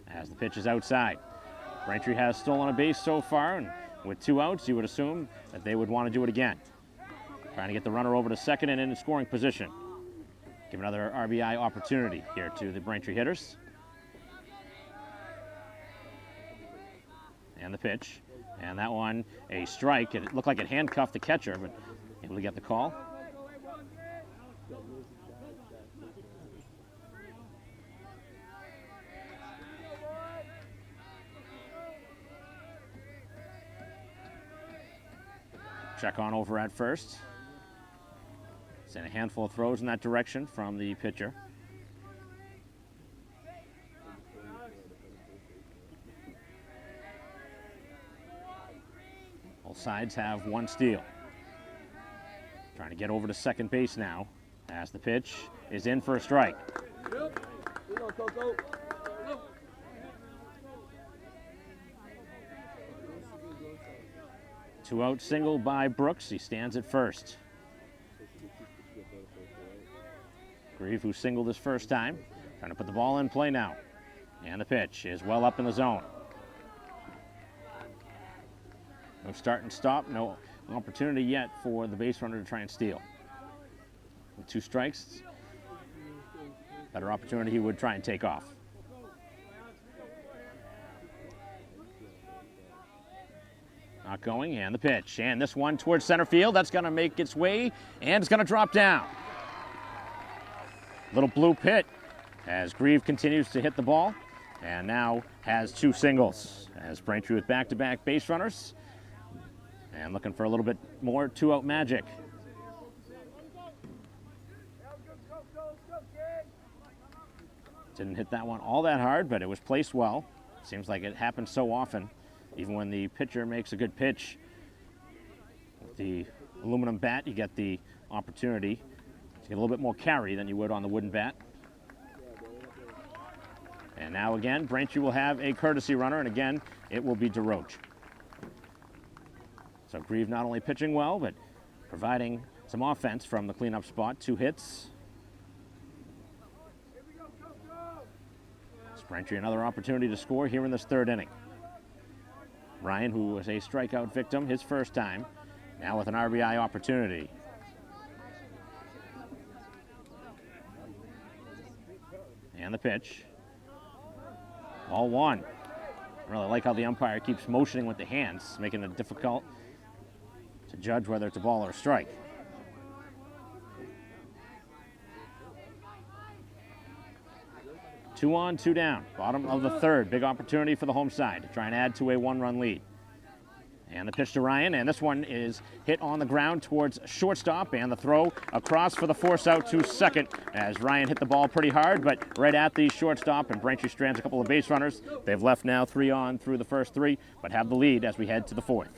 As the pitch is outside, Braintree has stolen a base so far, and with 2 outs, you would assume that they would want to do it again. Trying to get the runner over to second and in scoring position. Give another RBI opportunity here to the Braintree hitters. And the pitch. And that one, a strike. It looked like it handcuffed the catcher, but able to get the call. Check on over at first. Sent a handful of throws in that direction from the pitcher. Both sides have 1 steal. Trying to get over to second base now as the pitch is in for a strike. 2-out single by Brooks. He stands at first. Grieve, who singled his first time, trying to put the ball in play now. And the pitch is well up in the zone. No start and stop, no opportunity yet for the base runner to try and steal. With 2 strikes, better opportunity, he would try and take off. Not going, and the pitch. And this one towards center field. That's going to make its way, and it's going to drop down. Little blue pit as Grieve continues to hit the ball, and now has 2 singles. As Braintree with back-to-back base runners, and looking for a little bit more 2-out magic. Didn't hit that one all that hard, but it was placed well. Seems like it happens so often. Even when the pitcher makes a good pitch, with the aluminum bat, you get the opportunity to get a little bit more carry than you would on the wooden bat. And now again, Braintree will have a courtesy runner, and again, it will be DeRoche. So Grieve not only pitching well, but providing some offense from the cleanup spot. 2 hits. Braintree another opportunity to score here in this 3rd inning. Ryan, who was a strikeout victim his first time, now with an RBI opportunity. And the pitch. Ball 1. I really like how the umpire keeps motioning with the hands, making it difficult to judge whether it's a ball or a strike. Two on, 2 down. Bottom of the 3rd. Big opportunity for the home side to try and add to a 1-run lead. And the pitch to Ryan, and this one is hit on the ground towards shortstop, and the throw across for the force out to second as Ryan hit the ball pretty hard, but right at the shortstop, and Braintree strands a couple of base runners. They've left now 3 on through the first 3, but have the lead as we head to the 4th.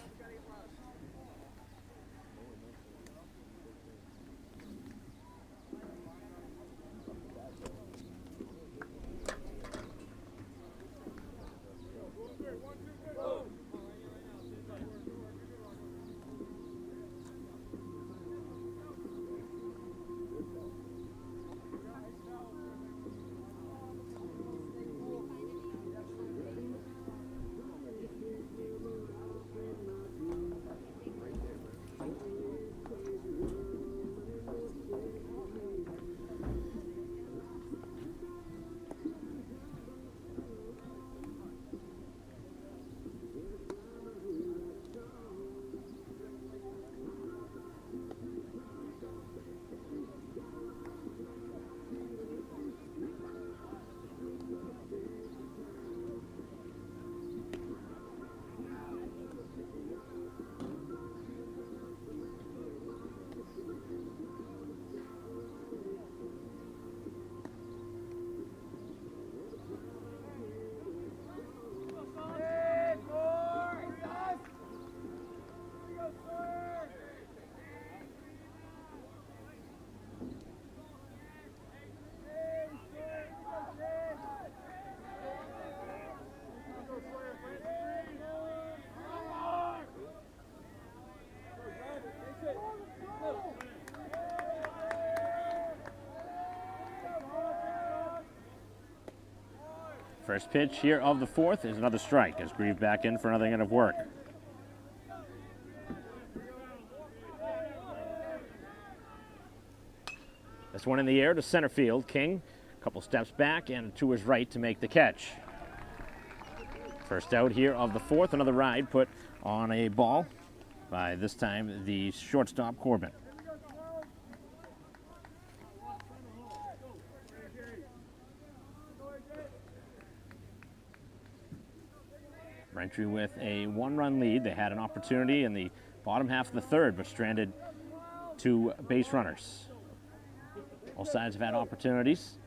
First pitch here of the 4th is another strike as Grieve back in for another inning of work. This one in the air to center field. King, a couple steps back and to his right to make the catch. First out here of the 4th, another ride put on a ball by this time the shortstop Corbin. Braintree with a 1-run lead. They had an opportunity in the bottom half of the 3rd, but stranded 2 base runners. Both sides have had opportunities.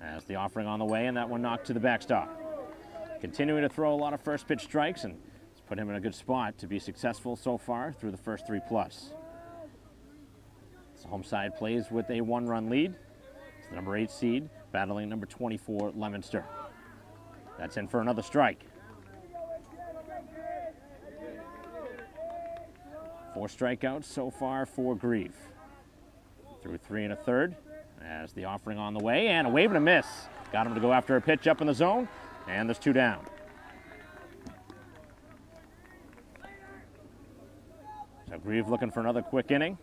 As the offering on the way, and that one knocked to the backstop. Continuing to throw a lot of first pitch strikes, and it's put him in a good spot to be successful so far through the first 3+. The home side plays with a 1-run lead. It's the number 8 seed battling number 24 Leominster. That's in for another strike. 4 strikeouts so far for Grieve. Through 3 1/3. as the offering on the way, and a wave and a miss. Got him to go after a pitch up in the zone, and there's 2 down. So Grieve looking for another quick inning.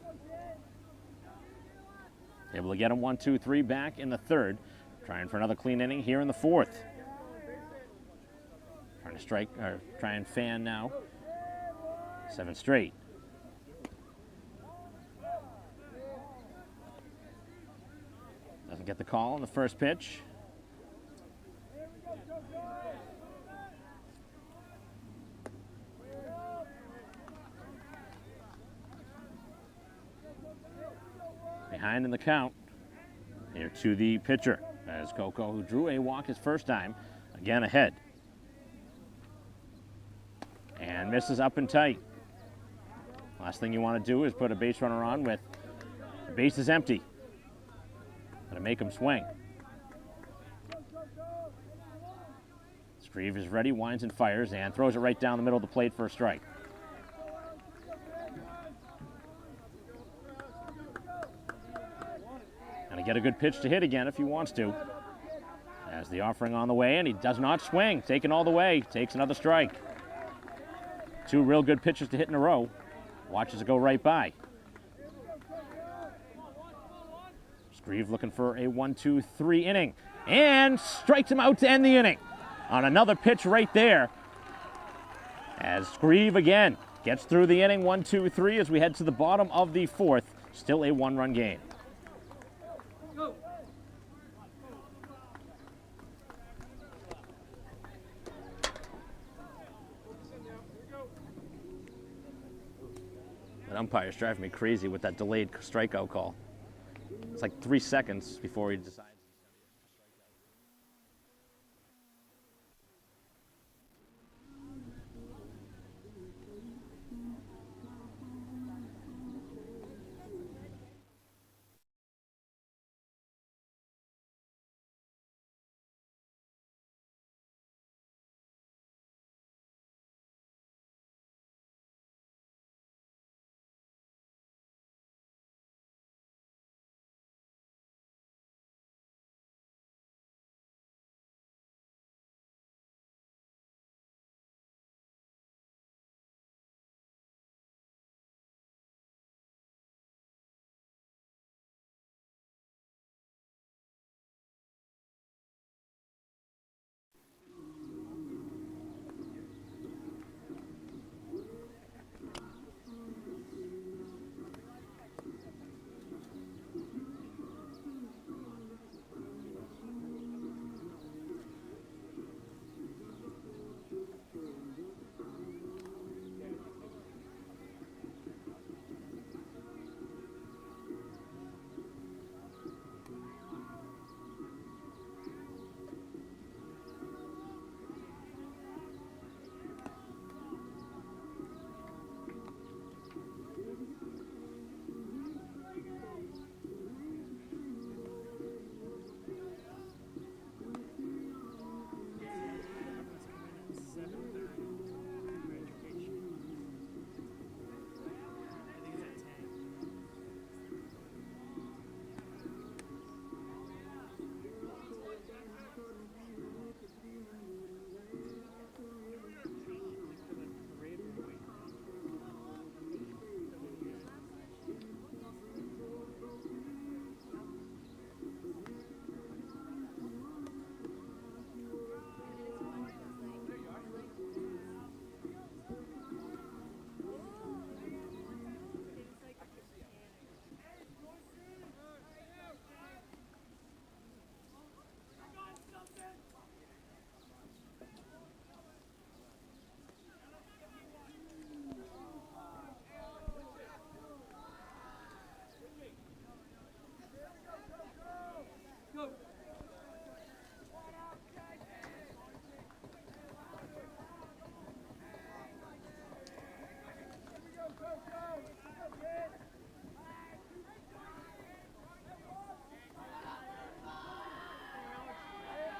Able to get him 1, 2, 3 back in the 3rd. Trying for another clean inning here in the 4th. Trying to strike, or try and fan now. 7 straight. Doesn't get the call on the first pitch. Behind in the count. Here to the pitcher as Coco, who drew a walk his first time, again ahead. And misses up and tight. Last thing you want to do is put a base runner on with the bases empty. Gonna make him swing. Grieve is ready, winds and fires, and throws it right down the middle of the plate for a strike. Gonna get a good pitch to hit again if he wants to. As the offering on the way, and he does not swing. Taken all the way, takes another strike. 2 real good pitches to hit in a row. Watches it go right by. Grieve looking for a 1, 2, 3 inning, and strikes him out to end the inning. On another pitch right there. As Grieve again gets through the inning, 1, 2, 3, as we head to the bottom of the 4th. Still a 1-run game. That umpire's driving me crazy with that delayed strikeout call. It's like 3 seconds before he decides.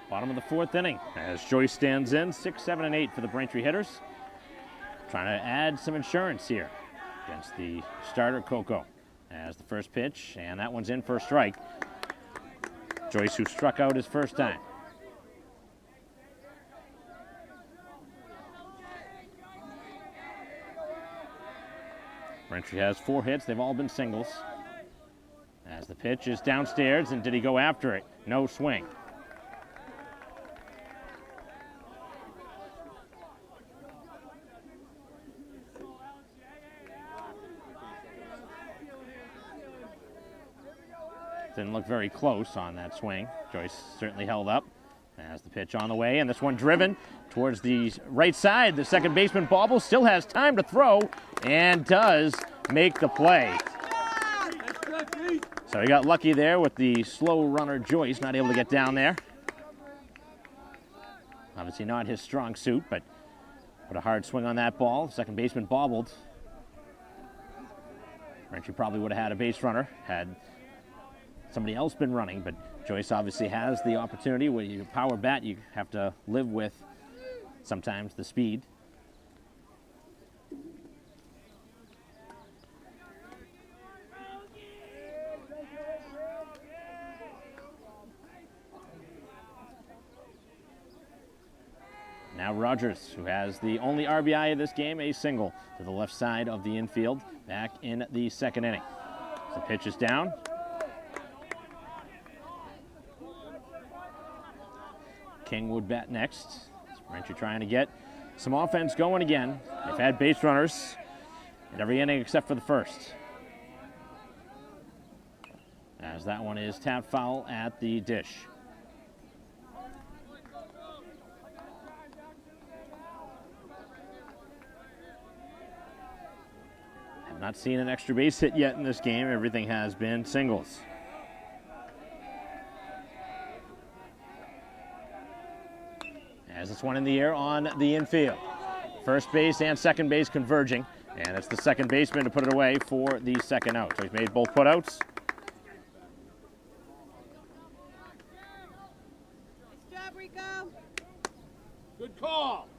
Bottom of the 4th inning as Joyce stands in, 6, 7, and 8 for the Braintree hitters. Trying to add some insurance here against the starter, Coco. As the first pitch, and that one's in for a strike. Joyce, who struck out his first time. Braintree has 4 hits. They've all been singles. As the pitch is downstairs, and did he go after it? No swing. Didn't look very close on that swing. Joyce certainly held up. As the pitch on the way, and this one driven towards the right side. The second baseman bobbles, still has time to throw, and does make the play. So he got lucky there with the slow runner Joyce, not able to get down there. Obviously not his strong suit, but put a hard swing on that ball. Second baseman bobbled. Braintree probably would have had a base runner had somebody else been running, but Joyce obviously has the opportunity. When you power bat, you have to live with sometimes the speed. Now Rogers, who has the only RBI of this game, a single to the left side of the infield, back in the second inning. The pitch is down. King would bat next. Braintree trying to get some offense going again. They've had base runners in every inning except for the first. As that one is tapped foul at the dish. Have not seen an extra base hit yet in this game. Everything has been singles. As this one in the air on the infield. First base and second base converging, and it's the second baseman to put it away for the second out. So he's made both putouts. Nice job, Rico. Good call.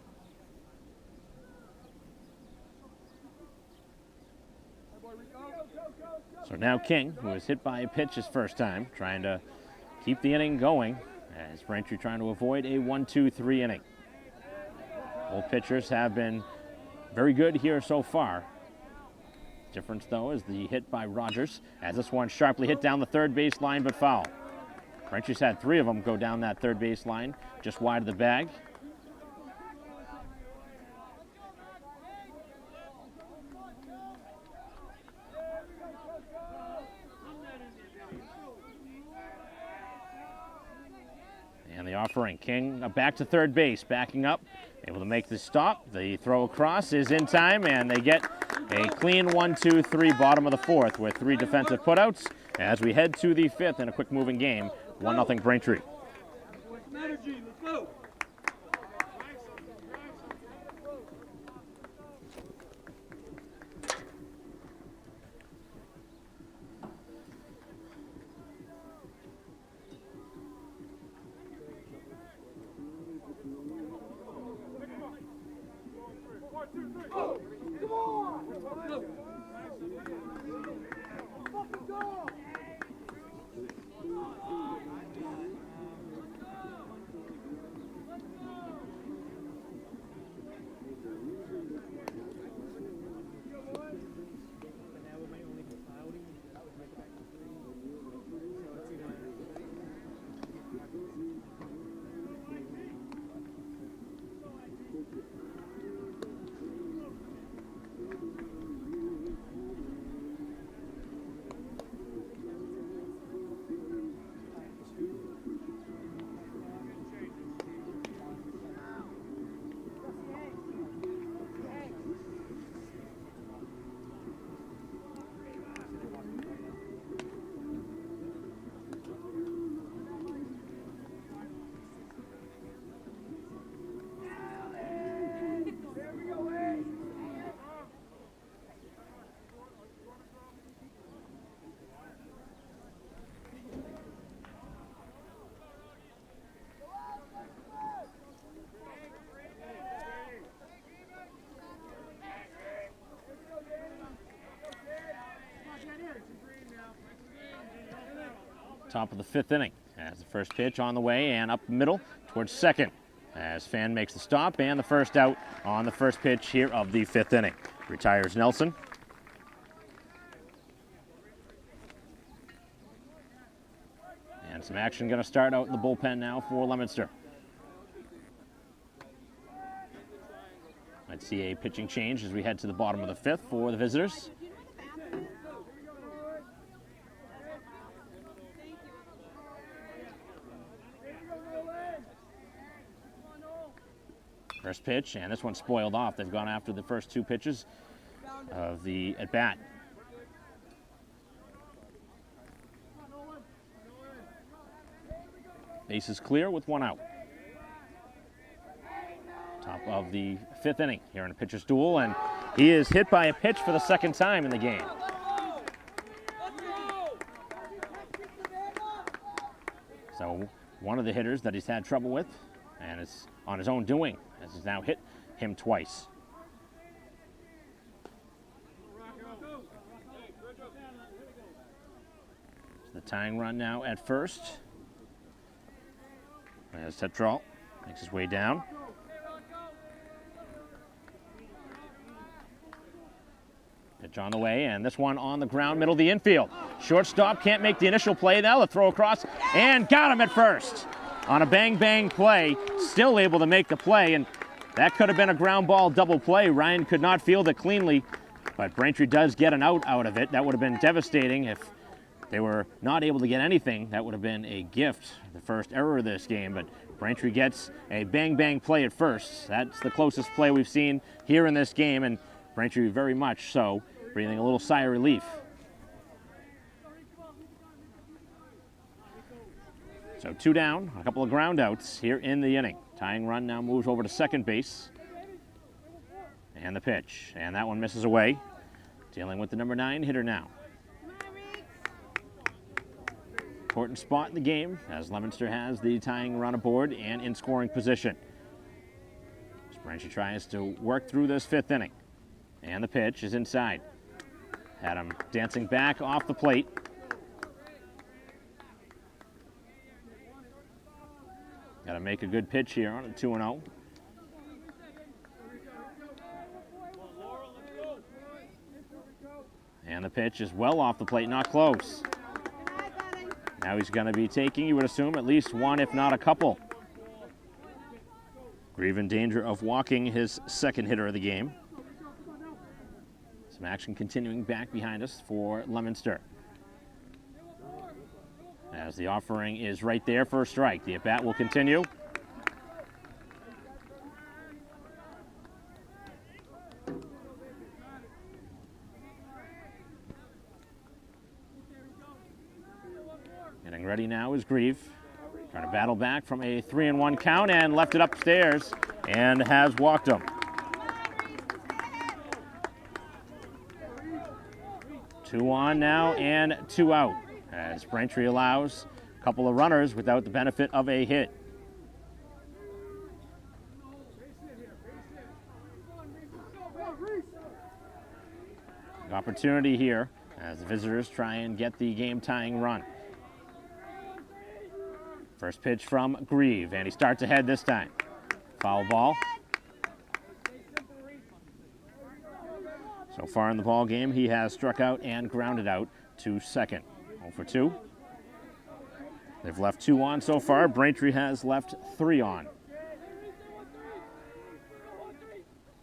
So now King, who was hit by a pitch his first time, trying to keep the inning going. As Braintree trying to avoid a 1-2-3 inning. Both pitchers have been very good here so far. Difference, though, is the hit by Rogers, as this one sharply hit down the third base line, but foul. Braintree's had 3 of them go down that third base line, just wide of the bag. And the offering, King back to third base, backing up, able to make the stop. The throw across is in time, and they get a clean 1-2-3 bottom of the fourth with 3 defensive putouts as we head to the fifth in a quick moving game, 1-0 Braintree. Energy, let's go. Top of the fifth inning As the first pitch on the way and up the middle towards second. As Fan makes the stop and the first out on the first pitch here of the 5th inning. Retires Nelson. And some action going to start out in the bullpen now for Leominster. Might see a pitching change as we head to the bottom of the 5th for the visitors. First pitch, and this one's spoiled off. They've gone after the first 2 pitches of the at-bat. Base is clear with 1 out. Top of the 5th inning here in a pitcher's duel, and he is hit by a pitch for the 2nd time in the game. So one of the hitters that he's had trouble with, and it's on his own doing, as he's now hit him twice. The tying run now at first. As Tetrol makes his way down. Pitch on the way, and this one on the ground, middle of the infield. Shortstop can't make the initial play. Now the throw across, and got him at first. On a bang-bang play, still able to make the play, and that could have been a ground ball double play. Ryan could not field it cleanly, but Braintree does get an out of it. That would have been devastating if they were not able to get anything. That would have been a gift, the first error of this game, but Braintree gets a bang-bang play at first. That's the closest play we've seen here in this game, and Braintree very much so, breathing a little sigh of relief. So 2 down, a couple of ground outs here in the inning. Tying run now moves over to second base. And the pitch, and that one misses away. Dealing with the number 9 hitter now. Important spot in the game as Leominster has the tying run aboard and in scoring position. As Braintree tries to work through this 5th inning. And the pitch is inside. Had him dancing back off the plate. Got to make a good pitch here on a 2-0. And the pitch is well off the plate, not close. Now he's going to be taking, you would assume, at least one, if not a couple. Grieve in danger of walking his 2nd hitter of the game. Some action continuing back behind us for Leominster. As the offering is right there for a strike. The at-bat will continue. Getting ready now is Grieve. Trying to battle back from a 3-1 count and left it upstairs and has walked him. 2 on now and 2 out. As Braintree allows a couple of runners without the benefit of a hit. Opportunity here as the visitors try and get the game-tying run. First pitch from Grieve, and he starts ahead this time. Foul ball. So far in the ball game, he has struck out and grounded out to second. 0 for 2. They've left 2 on so far. Braintree has left 3 on.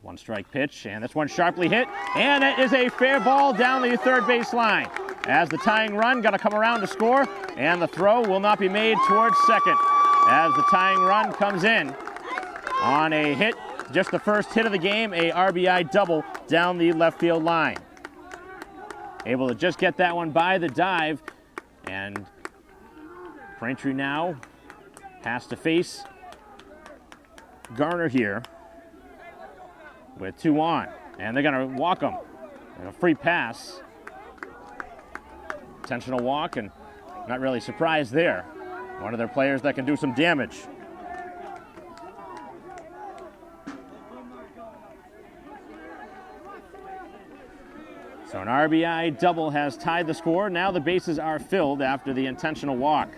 1 strike pitch, and this one sharply hit, and it is a fair ball down the 3rd base line. As the tying run got to come around to score, and the throw will not be made towards second. As the tying run comes in on a hit, just the first hit of the game, a RBI double down the left field line. Able to just get that one by the dive, and Braintree now has to face Garner here with 2 on, and they're going to walk him. And a free pass. Intentional walk, and not really surprised there. One of their players that can do some damage. So an RBI double has tied the score. Now the bases are filled after the intentional walk.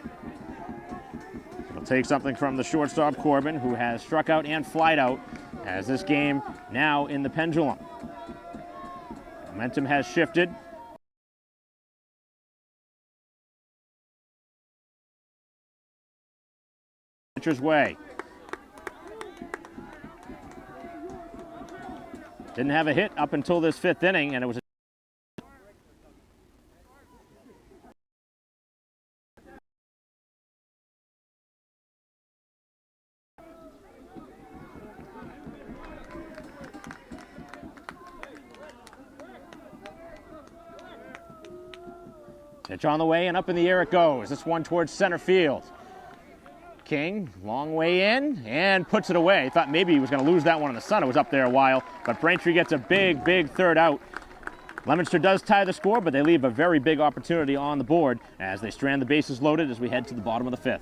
They'll take something from the shortstop, Corbin, who has struck out and flied out, as this game now in the pendulum. Momentum has shifted. Pitcher's way. Didn't have a hit up until this 5th inning, and it was pitch on the way, and up in the air it goes. This one towards center field. King, long way in, and puts it away. Thought maybe he was going to lose that one in the sun. It was up there a while, but Braintree gets a big, big third out. Leominster does tie the score, but they leave a very big opportunity on the board as they strand the bases loaded as we head to the bottom of the 5th.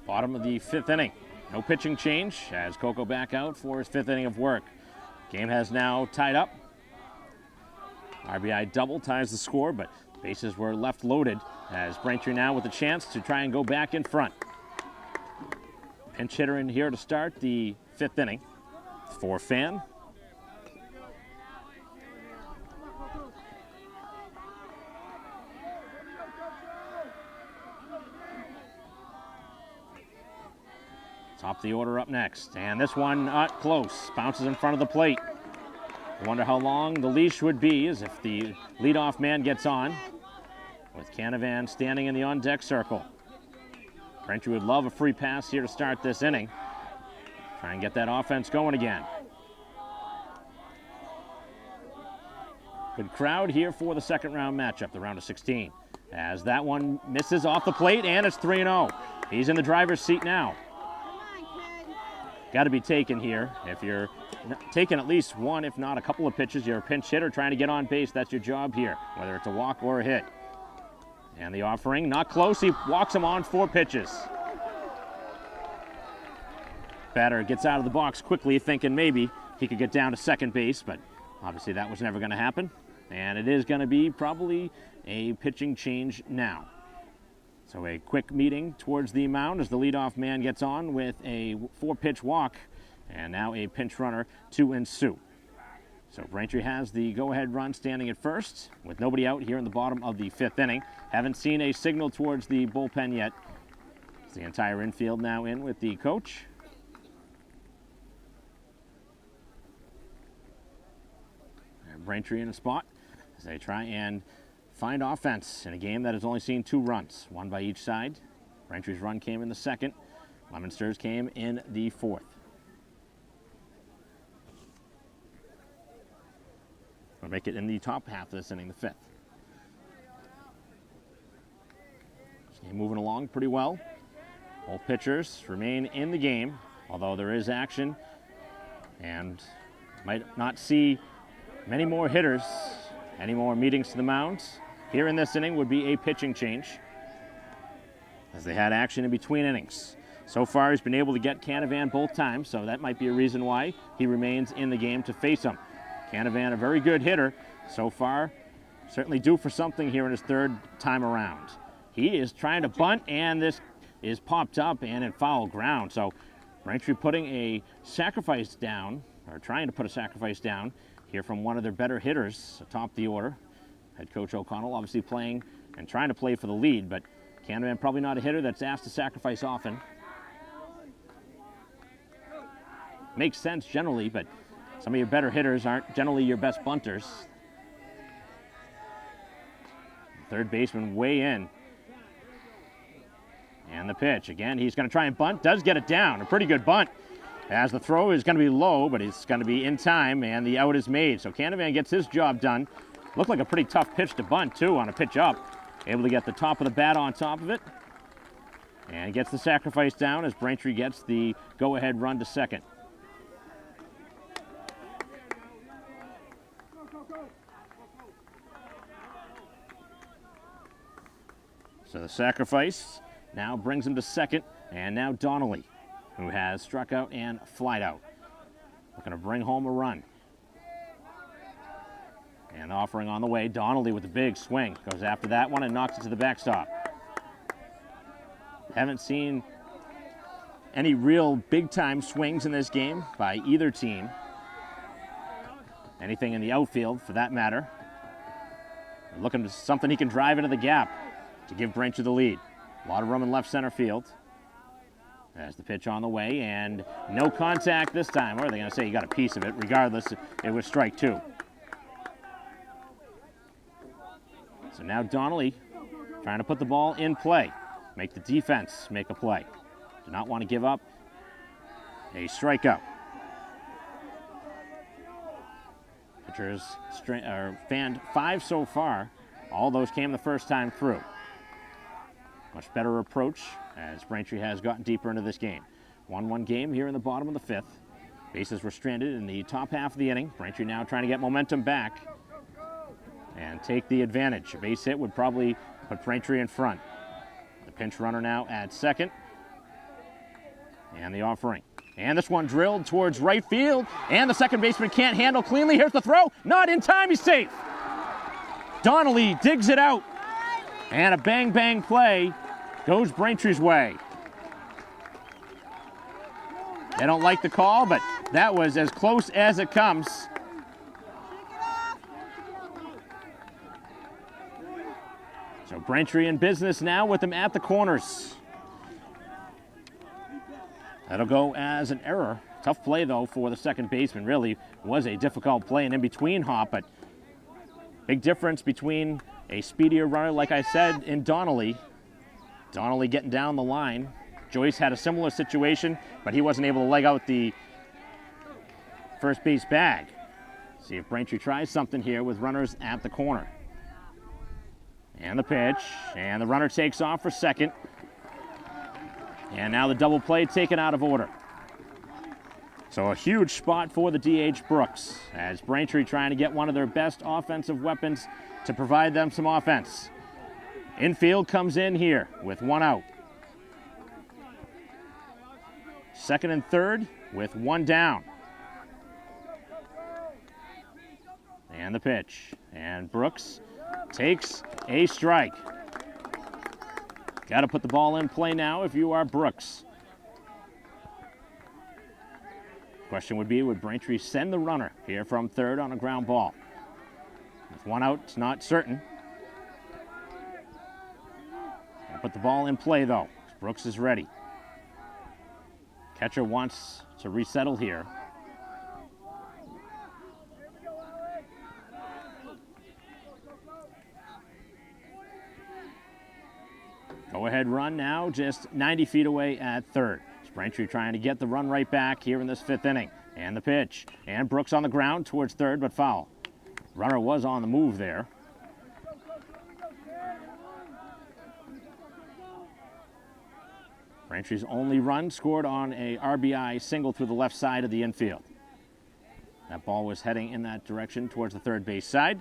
Bottom of the 5th inning. No pitching change as Coco back out for his 5th inning of work. Game has now tied up. RBI double ties the score, but bases were left loaded as Braintree now with a chance to try and go back in front. Pinch hitter in here to start the 5th inning for Fan. Top of the order up next, and this one not close. Bounces in front of the plate. I wonder how long the leash would be as if the leadoff man gets on, with Canavan standing in the on-deck circle. Braintree would love a free pass here to start this inning. Try and get that offense going again. Good crowd here for the 2nd round matchup, the round of 16. As that one misses off the plate, and it's 3-0. He's in the driver's seat now. Got to be taken here. If you're taking at least one, if not a couple of pitches, you're a pinch hitter trying to get on base. That's your job here, whether it's a walk or a hit. And the offering, not close. He walks him on 4 pitches. Batter gets out of the box quickly, thinking maybe he could get down to second base, but obviously that was never going to happen. And it is going to be probably a pitching change now. So a quick meeting towards the mound as the leadoff man gets on with a 4-pitch walk, and now a pinch runner to ensue. So Braintree has the go-ahead run standing at first with nobody out here in the bottom of the 5th inning. Haven't seen a signal towards the bullpen yet. It's the entire infield now in with the coach. And Braintree in a spot as they try and find offense in a game that has only seen 2 runs, one by each side. Braintree's run came in the 2nd. Leominster's came in the 4th. We'll make it in the top half of this inning, the 5th. This game moving along pretty well. Both pitchers remain in the game, although there is action and might not see many more hitters, any more meetings to the mound. Here in this inning would be a pitching change, as they had action in between innings. So far, he's been able to get Canavan both times, so that might be a reason why he remains in the game to face him. Canavan, a very good hitter so far, certainly due for something here in his 3rd time around. He is trying to bunt, and this is popped up and in foul ground. So Braintree putting a sacrifice down, or trying to put a sacrifice down here from one of their better hitters atop the order. Head coach O'Connell obviously playing and trying to play for the lead, but Canavan probably not a hitter that's asked to sacrifice often. Makes sense generally, but some of your better hitters aren't generally your best bunters. 3rd baseman way in. And the pitch. Again, he's going to try and bunt. Does get it down. A pretty good bunt. As the throw is going to be low, but it's going to be in time, and the out is made. So Canavan gets his job done. Looked like a pretty tough pitch to bunt, too, on a pitch up. Able to get the top of the bat on top of it. And gets the sacrifice down as Braintree gets the go-ahead run to 2nd. So the sacrifice now brings him to 2nd, and now Donnelly, who has struck out and flied out. Looking to bring home a run. And the offering on the way. Donnelly with a big swing. Goes after that one and knocks it to the backstop. Haven't seen any real big-time swings in this game by either team. Anything in the outfield, for that matter. Looking for something he can drive into the gap to give Braintree the lead. A lot of room in left center field. As the pitch on the way, and no contact this time. Or are they going to say he got a piece of it? Regardless, it was strike 2. So now Donnelly trying to put the ball in play. Make the defense make a play. Do not want to give up a strikeout. Pitchers fanned 5 so far. All those came the first time through. Much better approach as Braintree has gotten deeper into this game. 1-1 game here in the bottom of the 5th. Bases were stranded in the top half of the inning. Braintree now trying to get momentum back and take the advantage. A base hit would probably put Braintree in front. The pinch runner now at 2nd. And the offering. And this one drilled towards right field. And the second baseman can't handle cleanly. Here's the throw. Not in time. He's safe. Donnelly digs it out. And a bang-bang play goes Braintree's way. They don't like the call, but that was as close as it comes. So Braintree in business now with them at the corners. That'll go as an error. Tough play, though, for the second baseman. Really was a difficult play, and in between hop, but big difference between a speedier runner, like I said, in Donnelly. Donnelly getting down the line. Joyce had a similar situation, but he wasn't able to leg out the first base bag. See if Braintree tries something here with runners at the corner. And the pitch, and the runner takes off for 2nd. And now the double play taken out of order. So a huge spot for the DH Brooks, as Braintree trying to get one of their best offensive weapons to provide them some offense. Infield comes in here with 1 out. 2nd and 3rd with 1 down. And the pitch. And Brooks takes a strike. Got to put the ball in play now if you are Brooks. Question would be, would Braintree send the runner here from third on a ground ball? With one out, it's not certain. They'll put the ball in play, though. Brooks is ready. Catcher wants to resettle here. Go-ahead run now, just 90 feet away at third. Braintree trying to get the run right back here in this fifth inning. And the pitch. And Brooks on the ground towards third, but foul. Runner was on the move there. Braintree's only run scored on a RBI single through the left side of the infield. That ball was heading in that direction towards the third base side.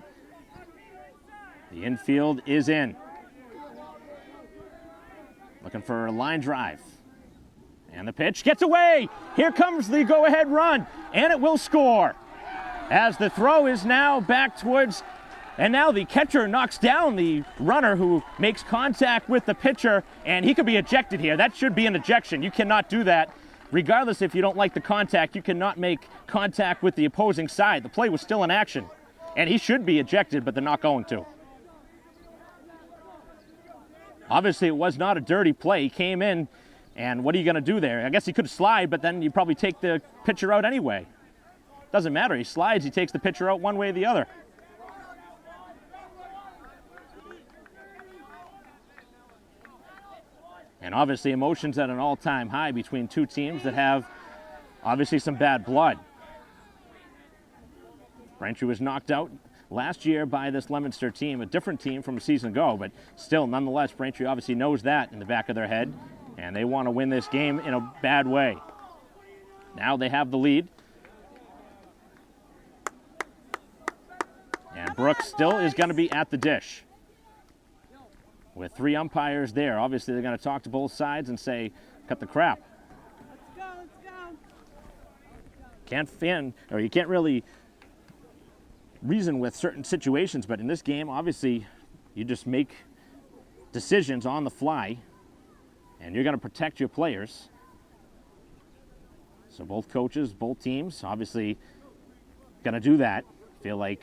The infield is in. Looking for a line drive. And the pitch gets away. Here comes the go-ahead run, and it will score. As the throw is now back towards, and now the catcher knocks down the runner who makes contact with the pitcher, and he could be ejected here. That should be an ejection. You cannot do that. Regardless if you don't like the contact, you cannot make contact with the opposing side. The play was still in action, and he should be ejected, but they're not going to. Obviously, it was not a dirty play. He came in, and what are you going to do there? I guess he could slide, but then you probably take the pitcher out anyway. Doesn't matter. He slides, he takes the pitcher out one way or the other. And obviously, emotions at an all-time high between two teams that have obviously some bad blood. Braintree was knocked out last year by this Leominster team, a different team from a season ago, but still, nonetheless, Braintree obviously knows that in the back of their head, and they want to win this game in a bad way. Now they have the lead. And Brooks still is going to be at the dish. With three umpires there, obviously they're going to talk to both sides and say, cut the crap. Let's go. You can't really reason with certain situations, but in this game, obviously, you just make decisions on the fly, and you're going to protect your players. So both coaches, both teams, obviously going to do that. Feel like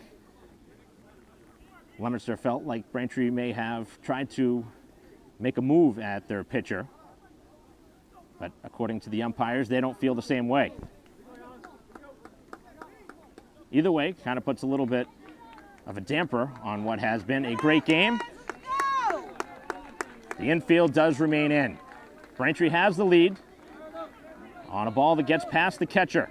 Leominster felt like Braintree may have tried to make a move at their pitcher, but according to the umpires, they don't feel the same way. Either way, kind of puts a little bit of a damper on what has been a great game. The infield does remain in. Braintree has the lead on a ball that gets past the catcher.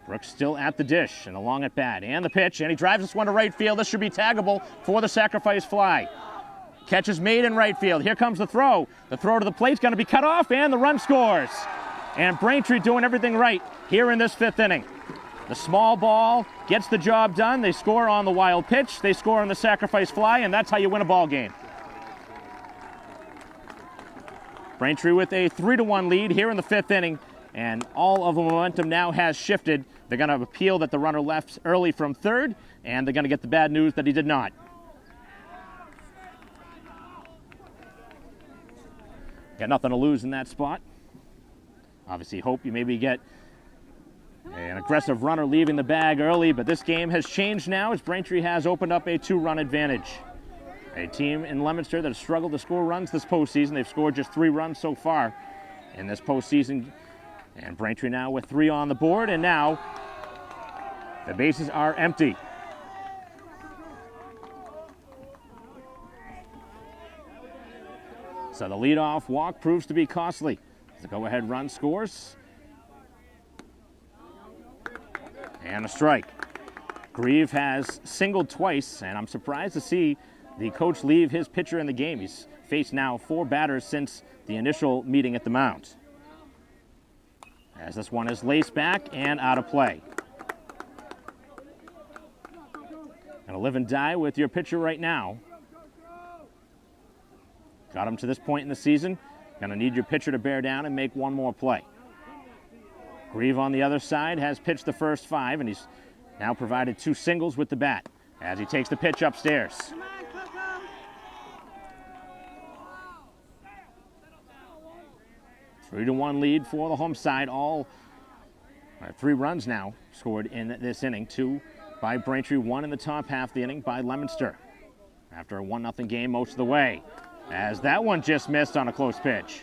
Brooks still at the dish and along at bat. And the pitch, and he drives this one to right field. This should be taggable for the sacrifice fly. Catch is made in right field. Here comes the throw. The throw to the plate is going to be cut off, and the run scores. And Braintree doing everything right here in this fifth inning. The small ball gets the job done. They score on the wild pitch. They score on the sacrifice fly, and that's how you win a ball game. Braintree with a 3-1 lead here in the fifth inning, and all of the momentum now has shifted. They're going to appeal that the runner left early from third, and they're going to get the bad news that he did not. Got nothing to lose in that spot. Obviously hope you maybe get an aggressive runner leaving the bag early, but this game has changed now as Braintree has opened up a 2-run advantage. A team in Leominster that has struggled to score runs this postseason. They've scored just 3 runs so far in this postseason. And Braintree now with 3 on the board, and now the bases are empty. So the leadoff walk proves to be costly. The go-ahead run scores. And a strike. Grieve has singled twice, and I'm surprised to see the coach leave his pitcher in the game. He's faced now 4 batters since the initial meeting at the mound. As this one is laced back and out of play. Gonna live and die with your pitcher right now. Got him to this point in the season. Gonna need your pitcher to bear down and make one more play. Grieve on the other side has pitched the first 5, and he's now provided 2 singles with the bat as he takes the pitch upstairs. Come on, Coco. 3-1 lead for the home side. All 3 runs now scored in this inning. 2 by Braintree, 1 in the top half of the inning by Leominster. After a 1-0 game most of the way, as that one just missed on a close pitch.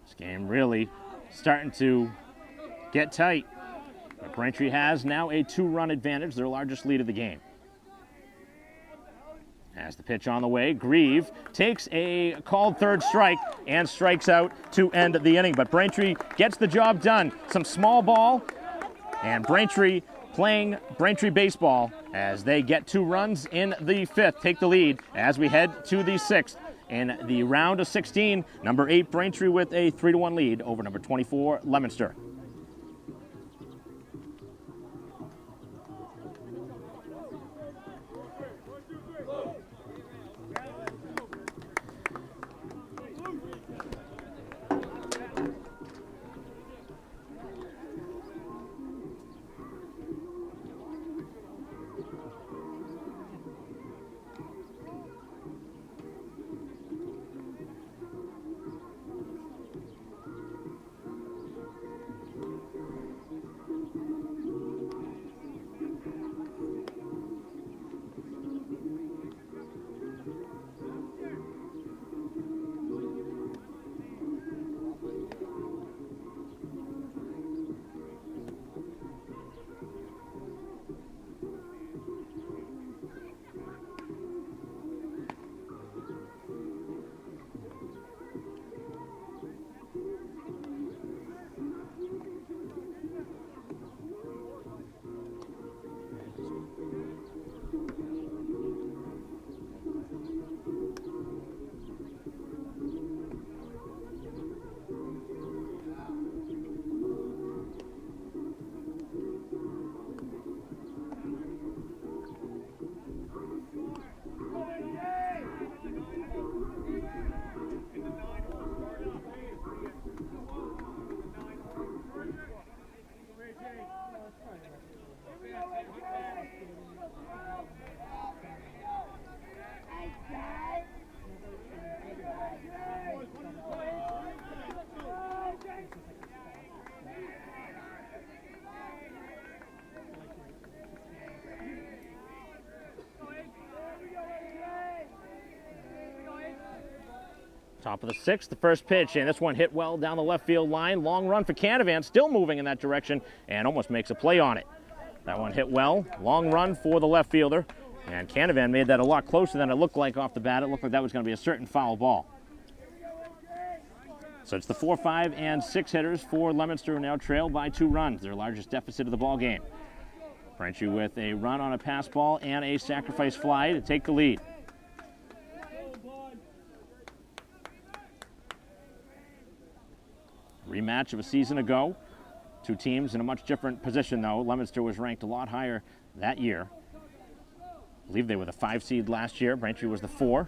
This game really starting to get tight. But Braintree has now a 2-run advantage, their largest lead of the game. As the pitch on the way, Grieve takes a called third strike and strikes out to end the inning. But Braintree gets the job done. Some small ball, and Braintree playing Braintree baseball as they get 2 runs in the 5th, take the lead as we head to the 6th. In the round of 16, number 8 Braintree with a 3-1 lead over number 24 Leominster. Top of the 6th, the first pitch, and this one hit well down the left field line. Long run for Canavan, still moving in that direction, and almost makes a play on it. That one hit well, long run for the left fielder, and Canavan made that a lot closer than it looked like off the bat. It looked like that was going to be a certain foul ball. So it's the 4, 5, and 6 hitters for Leominster, who now trail by 2 runs, their largest deficit of the ball game. Braintree with a run on a pass ball and a sacrifice fly to take the lead. Rematch of a season ago. 2 teams in a much different position, though. Leominster was ranked a lot higher that year. I believe they were the 5 seed last year. Braintree was the 4.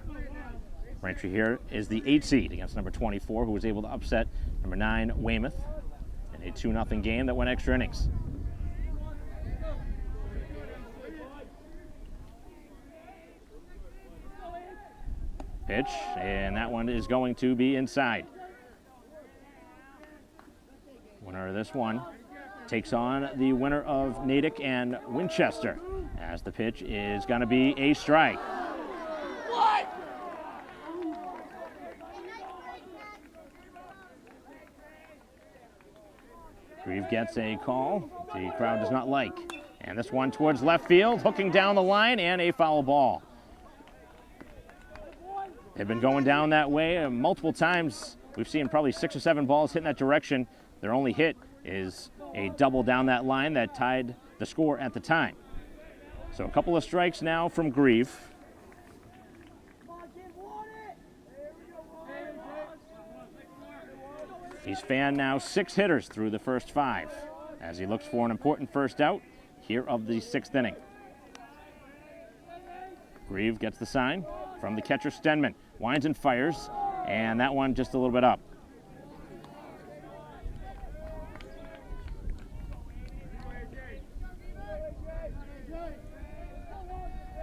Braintree here is the 8 seed against number 24, who was able to upset number 9 Weymouth in a 2-0 game that went extra innings. Pitch, and that one is going to be inside. Winner of this one takes on the winner of Natick and Winchester, as the pitch is going to be a strike. Grieve gets a call the crowd does not like. And this one towards left field, hooking down the line, and a foul ball. They've been going down that way multiple times. We've seen probably 6 or 7 balls hitting that direction. Their only hit is a double down that line that tied the score at the time. So a couple of strikes now from Grieve. He's fanned now 6 hitters through the first 5 as he looks for an important first out here of the 6th inning. Grieve gets the sign from the catcher Stenman. Winds and fires, and that one just a little bit up.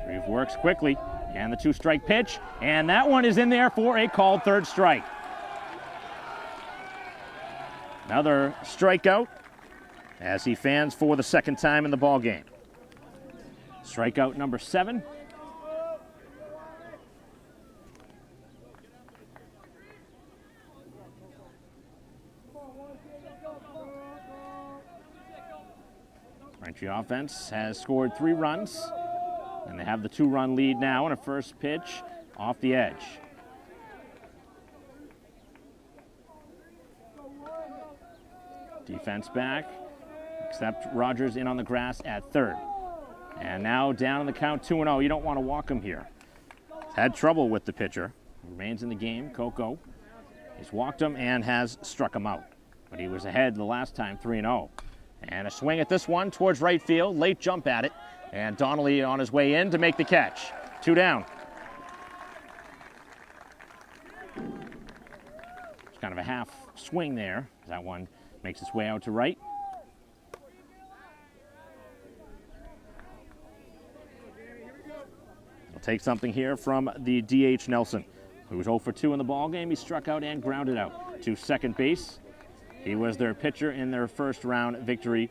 Grieve works quickly And the 2-strike pitch, and that one is in there for a called third strike. Another strikeout as he fans for the second time in the ball game. Strikeout number 7. Braintree offense has scored 3 runs, and they have the 2-run lead now on a first pitch off the edge. Defense back, except Rogers in on the grass at third. And now down on the count 2-0. You don't want to walk him here. He's had trouble with the pitcher. Remains in the game, Coco. He's walked him and has struck him out. But he was ahead the last time, 3-0. And a swing at this one towards right field. Late jump at it. And Donnelly on his way in to make the catch. 2 down. It's kind of a half swing there. That one makes its way out to right. We'll take something here from the DH Nelson, who was 0 for 2 in the ball game. He struck out and grounded out to second base. He was their pitcher in their first round victory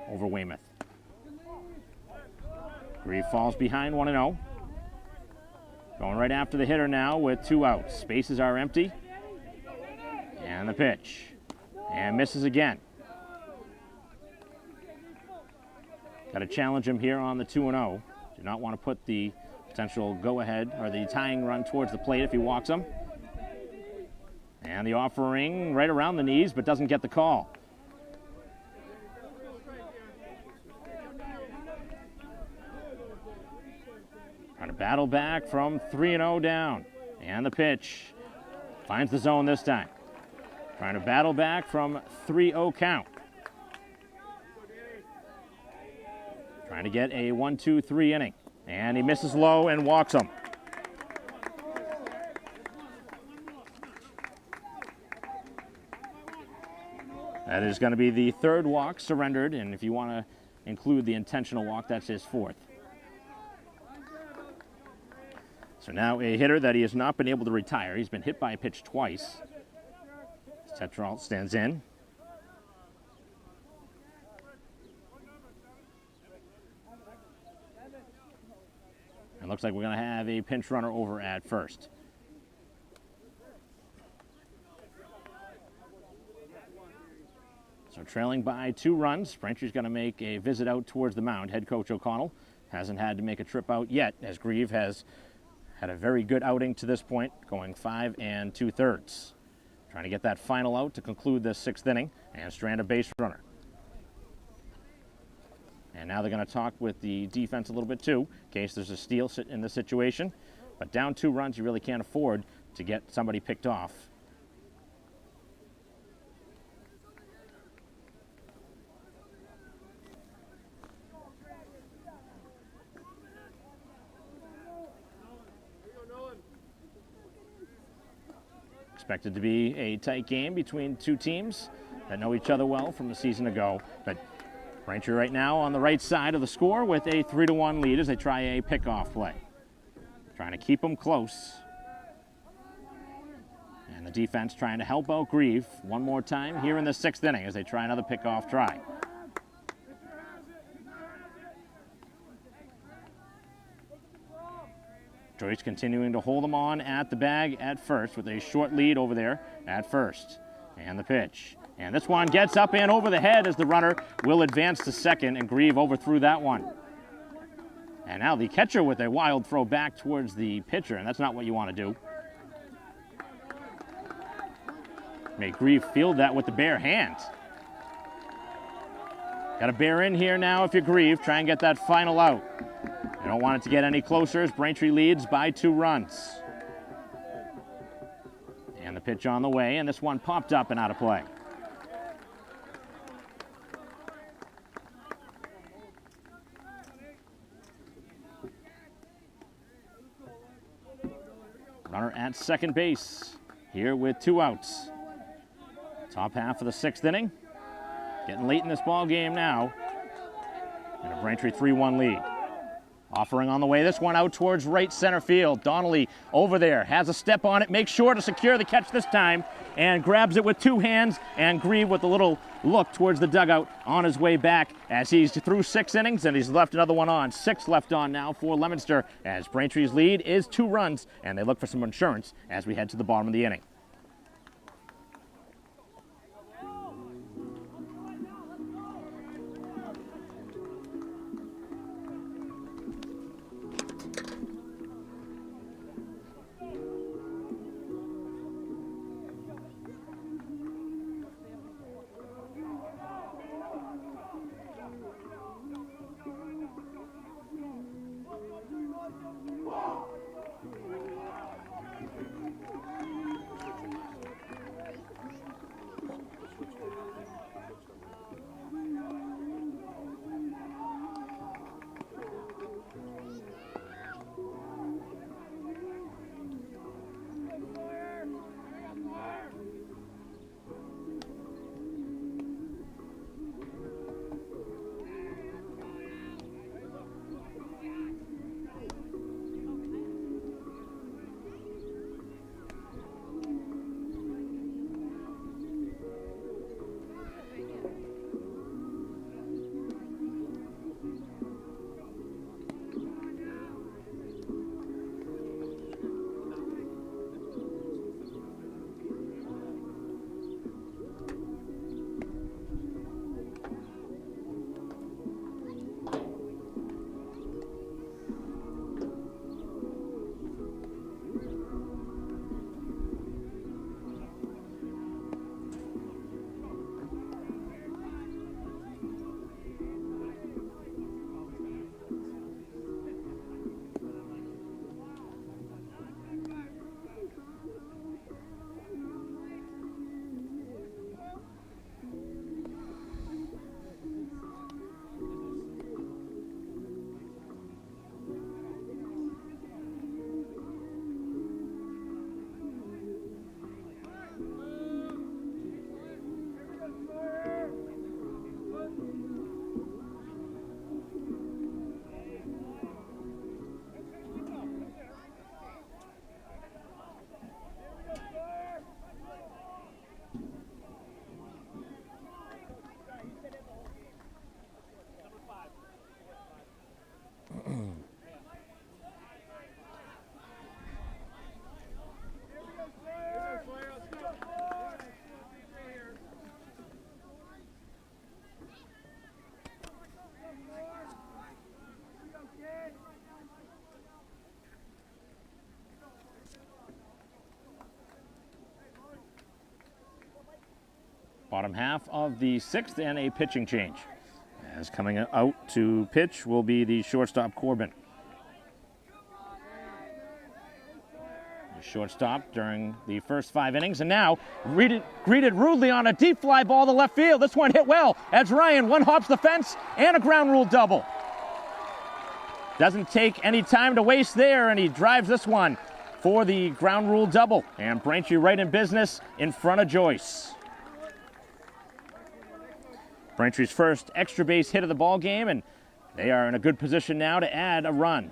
over Weymouth. Grieve falls behind 1-0. Going right after the hitter now with 2 outs. Spaces are empty. And the pitch. And misses again. Got to challenge him here on the 2-0. Do not want to put the potential go-ahead or the tying run towards the plate if he walks him. And the offering right around the knees, but doesn't get the call. Trying to battle back from 3-0 down. And the pitch. Finds the zone this time. Trying to battle back from 3-0 count. Trying to get a 1-2-3 inning. And he misses low and walks him. That is going to be the 3rd walk surrendered, and if you want to include the intentional walk, that's his 4th. So now a hitter that he has not been able to retire. He's been hit by a pitch twice. Tetral stands in. And looks like we're going to have a pinch runner over at first. So trailing by 2 runs, Braintree's going to make a visit out towards the mound. Head coach O'Connell hasn't had to make a trip out yet, as Grieve has had a very good outing to this point, going 5 2/3. Trying to get that final out to conclude the 6th inning and strand a base runner. And now they're going to talk with the defense a little bit too, in case there's a steal in the situation. But down 2 runs, you really can't afford to get somebody picked off. Expected to be a tight game between 2 teams that know each other well from the season ago. But Braintree right now on the right side of the score with a 3-1 lead as they try a pickoff play. Trying to keep them close. And the defense trying to help out Grieve one more time here in the 6th inning as they try another pickoff try. Joyce continuing to hold them on at the bag at first with a short lead over there at first. And the pitch. And this one gets up and over the head as the runner will advance to second, and Grieve overthrew that one. And now the catcher with a wild throw back towards the pitcher, and that's not what you want to do. May Grieve field that with the bare hand. Got to bear in here now if you're Grieve. Try and get that final out. You don't want it to get any closer as Braintree leads by 2 runs. And the pitch on the way, and this one popped up and out of play. Runner at second base here with 2 outs. Top half of the 6th inning. Getting late in this ball game now. And a Braintree 3-1 lead. Offering on the way, this one out towards right center field. Donnelly over there, has a step on it, makes sure to secure the catch this time, and grabs it with two hands, and Grieve with a little look towards the dugout on his way back as he's through 6 innings, and he's left another one on. 6 left on now for Leominster as Braintree's lead is 2 runs, and they look for some insurance as we head to the bottom of the inning. Bottom half of the 6th and a pitching change. As coming out to pitch will be the shortstop Corbin. The shortstop during the first 5 innings, and now greeted rudely on a deep fly ball to left field. This one hit well as Ryan one-hops the fence and a ground rule double. Doesn't take any time to waste there, and he drives this one for the ground rule double. And Braintree right in business in front of Joyce. Braintree's first extra base hit of the ball game, and they are in a good position now to add a run.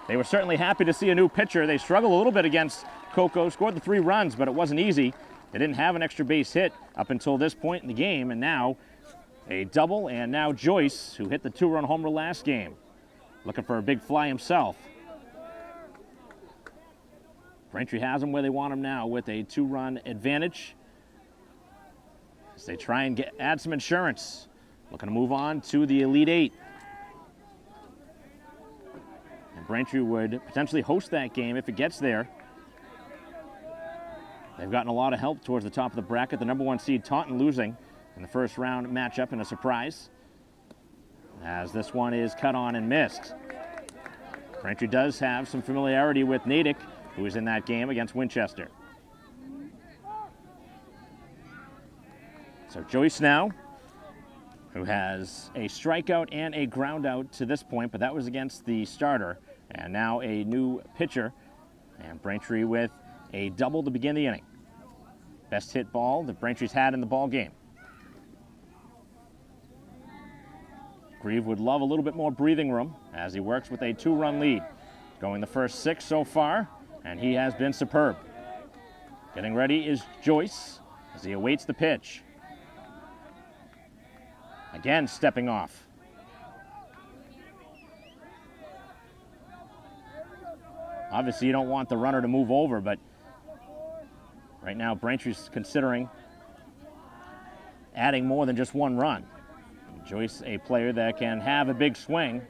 They were certainly happy to see a new pitcher. They struggled a little bit against Coco, scored the 3 runs, but it wasn't easy. They didn't have an extra base hit up until this point in the game, and now a double, and now Joyce, who hit the 2-run homer last game, looking for a big fly himself. Braintree has him where they want him now with a 2-run advantage. As they try and add some insurance. Looking to move on to the Elite 8. And Braintree would potentially host that game if it gets there. They've gotten a lot of help towards the top of the bracket. The number 1 seed Taunton losing in the first round matchup in a surprise. As this one is cut on and missed. Braintree does have some familiarity with Natick, who was in that game against Winchester. So Joyce now, who has a strikeout and a ground out to this point, but that was against the starter. And now a new pitcher, and Braintree with a double to begin the inning. Best hit ball that Braintree's had in the ball game. Grieve would love a little bit more breathing room as he works with a 2-run lead. Going the first 6 so far, and he has been superb. Getting ready is Joyce as he awaits the pitch. Again, stepping off. Obviously, you don't want the runner to move over, but right now, Braintree's considering adding more than just 1 run. Joyce, a player that can have a big swing.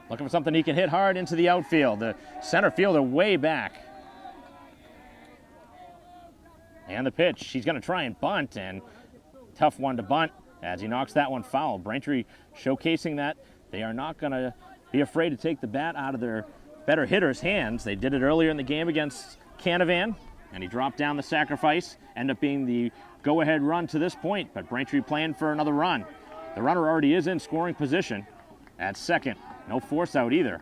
Looking for something he can hit hard into the outfield. The center fielder way back. And the pitch. He's going to try and bunt, and tough one to bunt as he knocks that one foul. Braintree showcasing that they are not going to be afraid to take the bat out of their better hitters' hands. They did it earlier in the game against Canavan, and he dropped down the sacrifice. Ended up being the go-ahead run to this point, but Braintree playing for another run. The runner already is in scoring position at second. No force out either.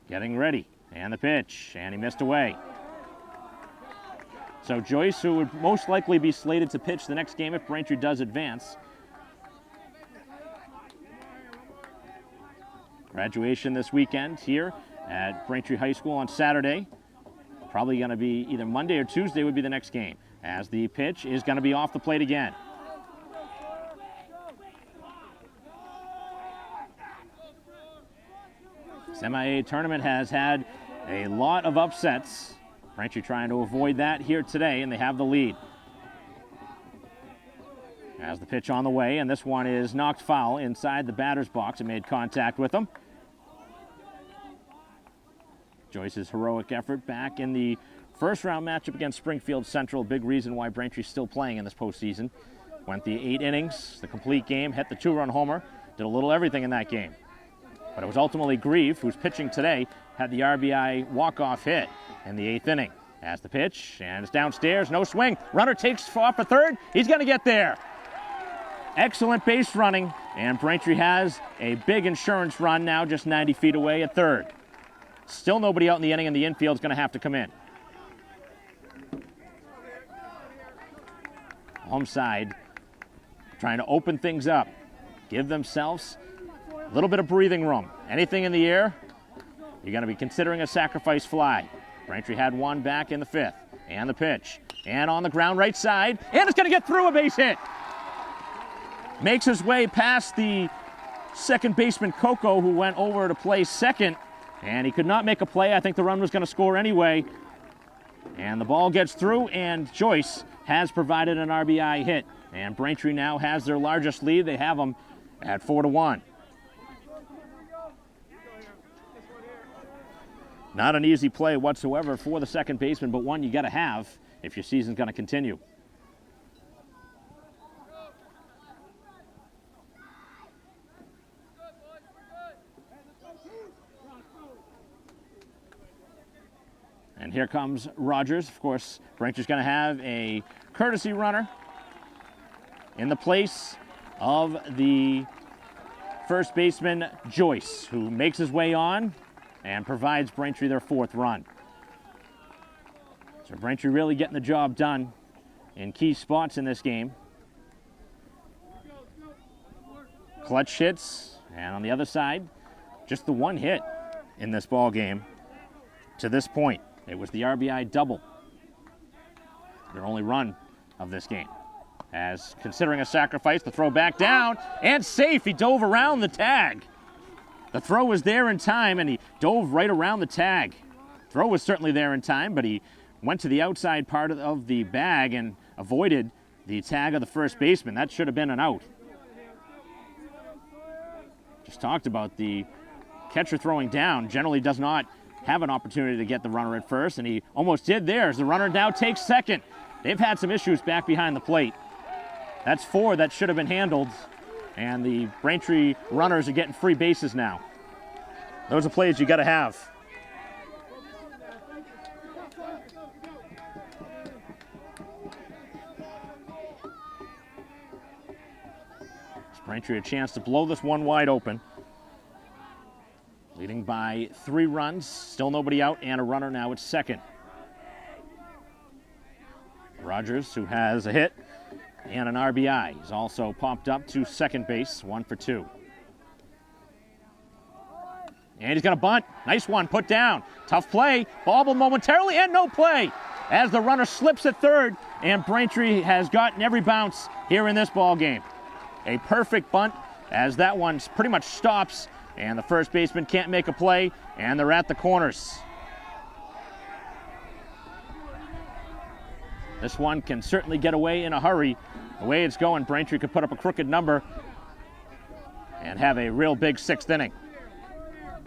Getting ready, and the pitch, and he missed away. So Joyce, who would most likely be slated to pitch the next game if Braintree does advance. Graduation this weekend here at Braintree High School on Saturday. Probably going to be either Monday or Tuesday would be the next game, as the pitch is going to be off the plate again. This MIAA tournament has had a lot of upsets. Braintree trying to avoid that here today, and they have the lead. As the pitch on the way, and this one is knocked foul inside the batter's box. It made contact with him. Joyce's heroic effort back in the first round matchup against Springfield Central. Big reason why Braintree's still playing in this postseason. Went the 8 innings, the complete game, hit the 2-run homer, did a little everything in that game. But it was ultimately Grieve, who's pitching today, had the RBI walk-off hit in the 8th inning. As the pitch, and it's downstairs, no swing. Runner takes off for third. He's going to get there. Excellent base running, and Braintree has a big insurance run now just 90 feet away at third. Still nobody out in the inning, and the infield's going to have to come in. Home side trying to open things up, give themselves a little bit of breathing room. Anything in the air, you're going to be considering a sacrifice fly. Braintree had one back in the 5th. And the pitch. And on the ground right side. And it's going to get through a base hit. Makes his way past the second baseman, Coco, who went over to play second. And he could not make a play. I think the run was going to score anyway. And the ball gets through, and Joyce has provided an RBI hit. And Braintree now has their largest lead. They have them at 4-1. Not an easy play whatsoever for the second baseman, but one you got to have if your season's going to continue. And here comes Rogers. Of course, Braintree's going to have a courtesy runner in the place of the first baseman, Joyce, who makes his way on and provides Braintree their 4th run. So Braintree really getting the job done in key spots in this game. Clutch hits, and on the other side, just the one hit in this ball game to this point. It was the RBI double, their only run of this game. As considering a sacrifice, the throw back down, and safe. He dove around the tag. The throw was there in time, and he dove right around the tag. Throw was certainly there in time, but he went to the outside part of the bag and avoided the tag of the first baseman. That should have been an out. Just talked about the catcher throwing down. Generally does not have an opportunity to get the runner at first, and he almost did there as the runner now takes second. They've had some issues back behind the plate. That's 4 that should have been handled. And the Braintree runners are getting free bases now. Those are plays you got to have. Braintree a chance to blow this one wide open. Leading by 3 runs. Still nobody out and a runner now at second. Rogers, who has a hit and an RBI, he's also popped up to second base, 1 for 2. And he's going to bunt. Nice one, put down. Tough play. Bobble momentarily and no play as the runner slips at third, and Braintree has gotten every bounce here in this ball game. A perfect bunt as that one pretty much stops, and the first baseman can't make a play, and they're at the corners. This one can certainly get away in a hurry. The way it's going, Braintree could put up a crooked number and have a real big 6th inning.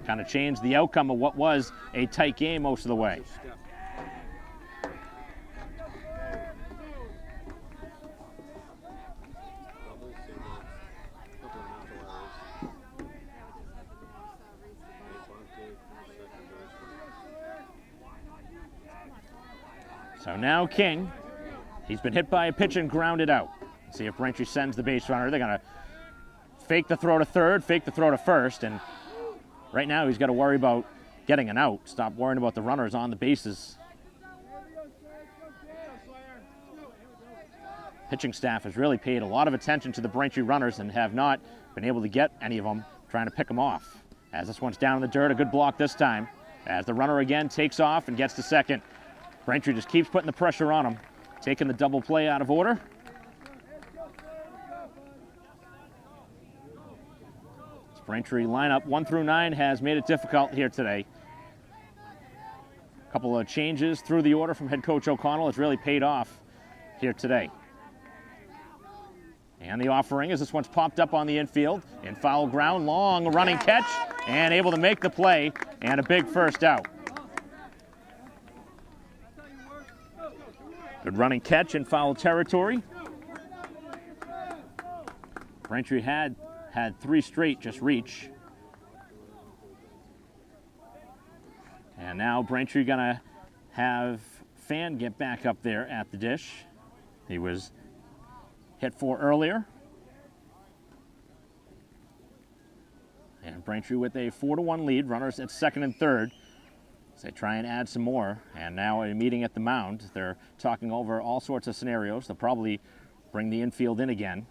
Kind of changed the outcome of what was a tight game most of the way. So now King, he's been hit by a pitch and grounded out. See if Braintree sends the base runner. They're going to fake the throw to third, fake the throw to first, and right now he's got to worry about getting an out. Stop worrying about the runners on the bases. Pitching staff has really paid a lot of attention to the Braintree runners and have not been able to get any of them, trying to pick them off. As this one's down in the dirt, a good block this time. As the runner again takes off and gets to second. Braintree just keeps putting the pressure on him, taking the double play out of order. This Braintree lineup 1 through 9 has made it difficult here today. A couple of changes through the order from head coach O'Connell has really paid off here today. And the offering as this one's popped up on the infield in foul ground, long running catch and able to make the play and a big first out. Good running catch in foul territory. Braintree had 3 straight just reach. And now Braintree gonna have Fan get back up there at the dish. He was hit for earlier. And Braintree with a 4-1 lead, runners at second and third. They try and add some more, and now a meeting at the mound. They're talking over all sorts of scenarios. They'll probably bring the infield in again.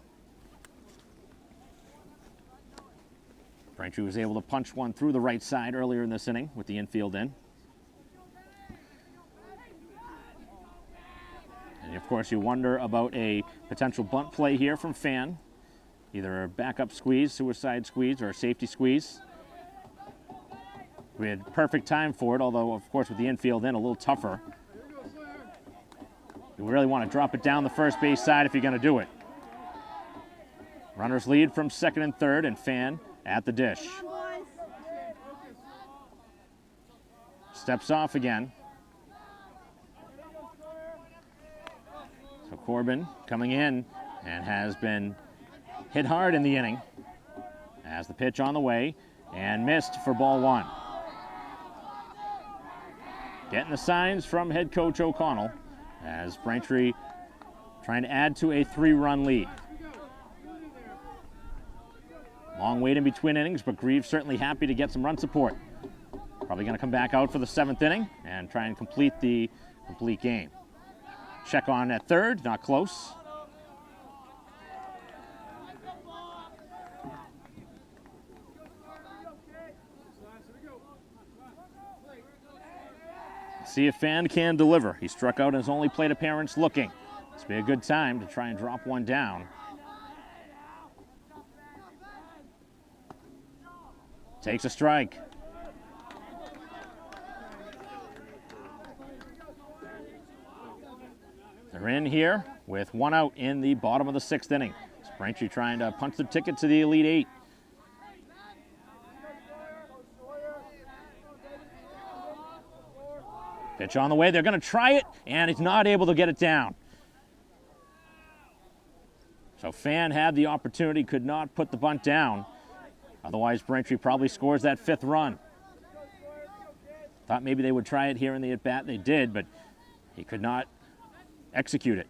Braintree was able to punch one through the right side earlier in this inning with the infield in. And of course you wonder about a potential bunt play here from Fan. Either a backup squeeze, suicide squeeze, or a safety squeeze. We had perfect time for it, although, of course, with the infield in, a little tougher. You really want to drop it down the first base side if you're going to do it. Runners lead from second and third, and Fan at the dish. Steps off again. So Corbin coming in and has been hit hard in the inning. As the pitch on the way and missed for ball 1. Getting the signs from head coach O'Connell as Braintree trying to add to a 3-run lead. Long wait in between innings, but Greaves certainly happy to get some run support. Probably going to come back out for the 7th inning and try and complete the game. Check on at third, not close. See if Fan can deliver. He struck out his only plate appearance looking. This will be a good time to try and drop one down. Takes a strike. They're in here with 1 out in the bottom of the 6th inning. Braintree trying to punch the ticket to the Elite 8. Pitch on the way, they're going to try it, and he's not able to get it down. So Fan had the opportunity, could not put the bunt down. Otherwise, Braintree probably scores that 5th run. Thought maybe they would try it here in the at-bat. They did, but he could not execute it.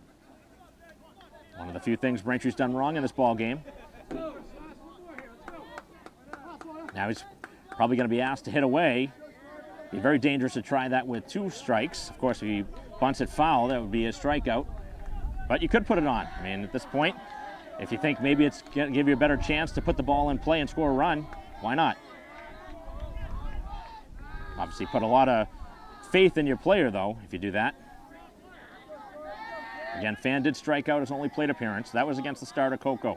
One of the few things Braintree's done wrong in this ball game. Now he's Probably going to be asked to hit away. Be very dangerous to try that with 2 strikes. Of course, if he bunts it foul, that would be a strikeout. But you could put it on. I mean, at this point, if you think maybe it's going to give you a better chance to put the ball in play and score a run, why not? Obviously put a lot of faith in your player, though, if you do that. Again, Fan did strike out his only plate appearance. That was against the starter, Coco.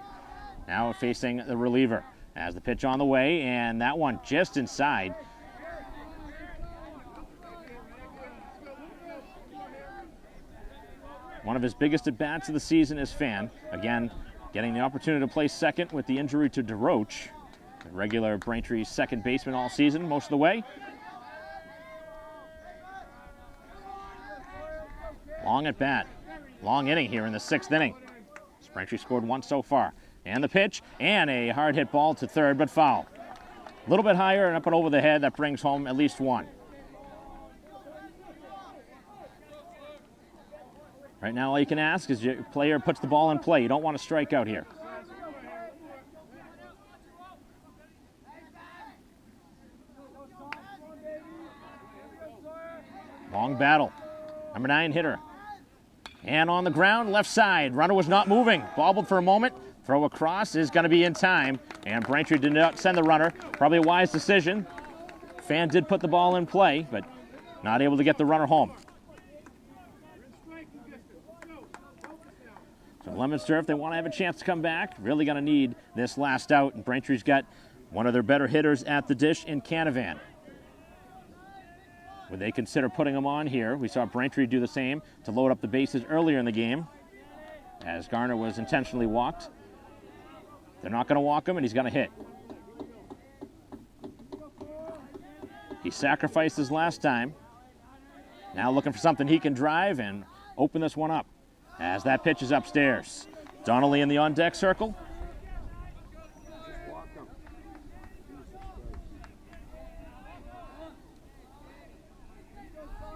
Now facing the reliever. As the pitch on the way, and that one just inside. One of his biggest at-bats of the season is Fan. Again, getting the opportunity to play second with the injury to DeRoche. The regular Braintree second baseman all season, most of the way. Long at bat. Long inning here in the 6th inning. Braintree scored 1 so far. And the pitch, and a hard hit ball to third, but foul. A little bit higher and up and over the head. That brings home at least 1. Right now, all you can ask is your player puts the ball in play. You don't want to strike out here. Long battle. Number 9 hitter. And on the ground, left side. Runner was not moving. Bobbled for a moment. Throw across is going to be in time. And Braintree did not send the runner. Probably a wise decision. Fan did put the ball in play, but not able to get the runner home. So Leominster, if they want to have a chance to come back, really going to need this last out. And Braintree's got one of their better hitters at the dish in Canavan. Would they consider putting him on here? We saw Braintree do the same to load up the bases earlier in the game, as Garner was intentionally walked. They're not going to walk him, and he's going to hit. He sacrificed his last time. Now looking for something he can drive and open this one up, as that pitch is upstairs. Donnelly in the on-deck circle.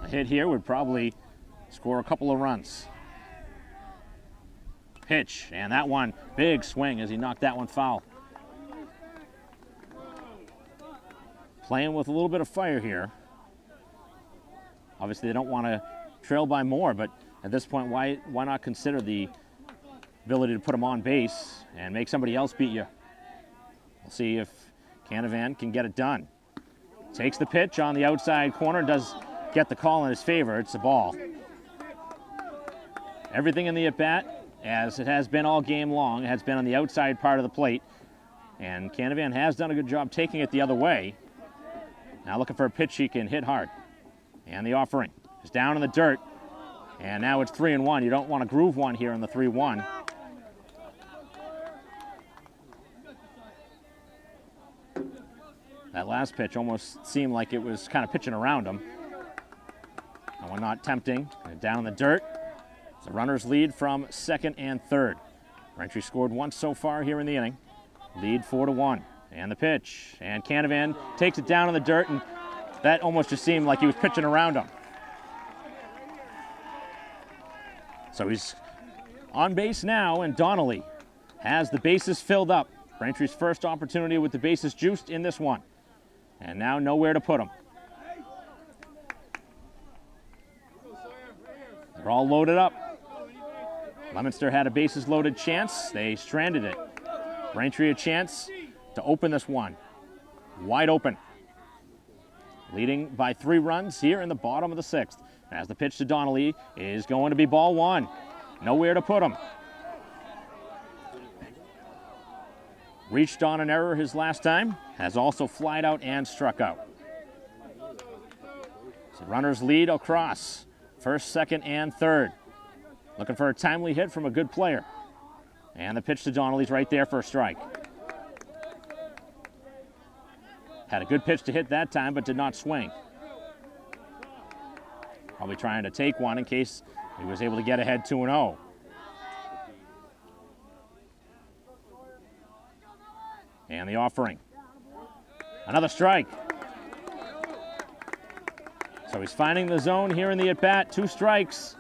A hit here would probably score a couple of runs. Pitch, and that one, big swing as he knocked that one foul. Playing with a little bit of fire here. Obviously, they don't want to trail by more, but at this point, why not consider the ability to put him on base and make somebody else beat you? We'll see if Canavan can get it done. Takes the pitch on the outside corner, does get the call in his favor. It's a ball. Everything in the at-bat, as it has been all game long, has been on the outside part of the plate. And Canavan has done a good job taking it the other way. Now looking for a pitch he can hit hard. And the offering is down in the dirt. And now it's 3-1. You don't want to groove one here in the 3-1. That last pitch almost seemed like it was kind of pitching around him. That one not tempting. Down in the dirt. The runners lead from second and third. Braintree scored 1 so far here in the inning. Lead 4-1. And the pitch. And Canavan takes it down in the dirt, and that almost just seemed like he was pitching around him. So he's on base now, and Donnelly has the bases filled up. Braintree's first opportunity with the bases juiced in this one. And now nowhere to put them. They're all loaded up. Leominster had a bases loaded chance. They stranded it. Braintree a chance to open this one. Wide open. Leading by 3 runs here in the bottom of the 6th. As the pitch to Donnelly is going to be ball 1. Nowhere to put him. Reached on an error his last time. Has also flied out and struck out. So runners lead across. First, second, and third. Looking for a timely hit from a good player. And the pitch to Donnelly's right there for a strike. Had a good pitch to hit that time, but did not swing. Probably trying to take one in case he was able to get ahead 2-0. And the offering. Another strike. So he's finding the zone here in the at-bat. 2 strikes.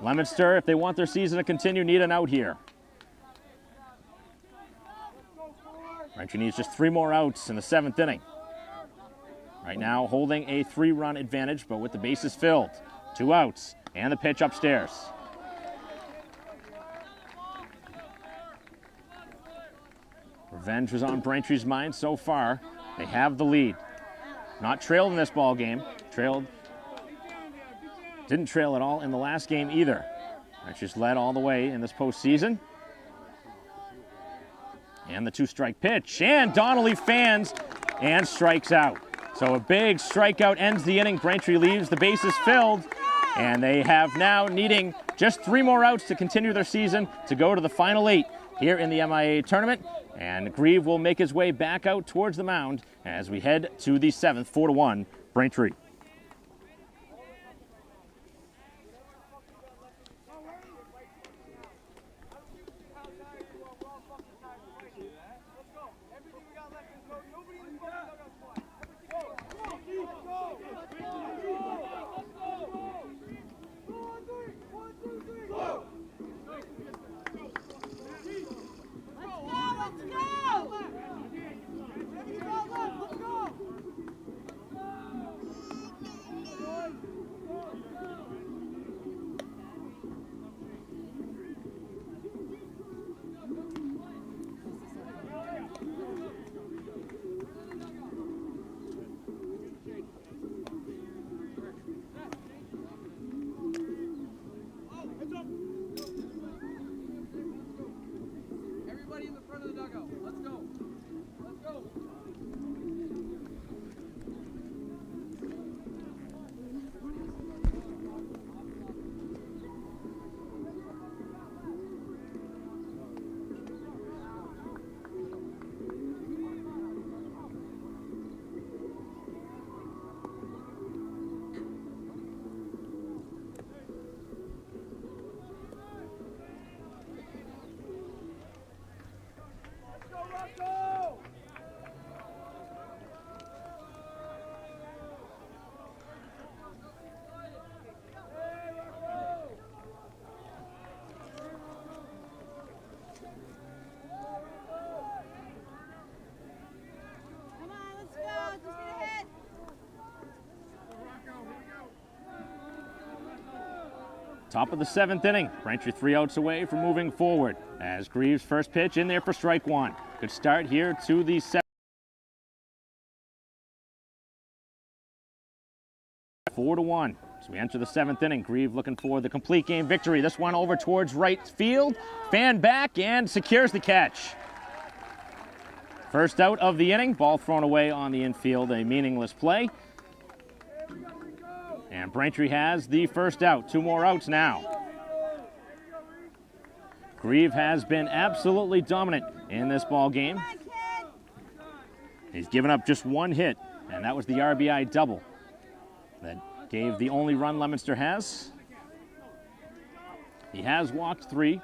Leominster, if they want their season to continue, need an out here. Braintree needs just 3 more outs in the 7th inning. Right now holding a 3-run advantage, but with the bases filled. 2 outs, and the pitch upstairs. Revenge was on Braintree's mind so far. They have the lead. Not trailed in this ball game. Didn't trail at all in the last game either. Braintree's led all the way in this postseason. And the 2-strike pitch, and Donnelly fans and strikes out. So a big strikeout ends the inning. Braintree leaves the bases filled, and they have now needing just 3 more outs to continue their season to go to the final 8 here in the MIAA tournament. And Grieve will make his way back out towards the mound as we head to the 7th, 4-1, Braintree. Everybody in the front of the dugout. Let's go. Let's go. Come on, let's go. Just get ahead. Top of the 7th inning. Braintree 3 outs away from moving forward as Grieve's first pitch in there for strike 1. Good start here to the 7th. 4-1. So we enter the 7th inning. Grieve looking for the complete game victory. This one over towards right field. Fan back and secures the catch. First out of the inning. Ball thrown away on the infield. A meaningless play. And Braintree has the first out. 2 more outs now. Grieve has been absolutely dominant in this ball game. He's given up just 1 hit, and that was the RBI double that gave the only run Leominster has. He has walked 3.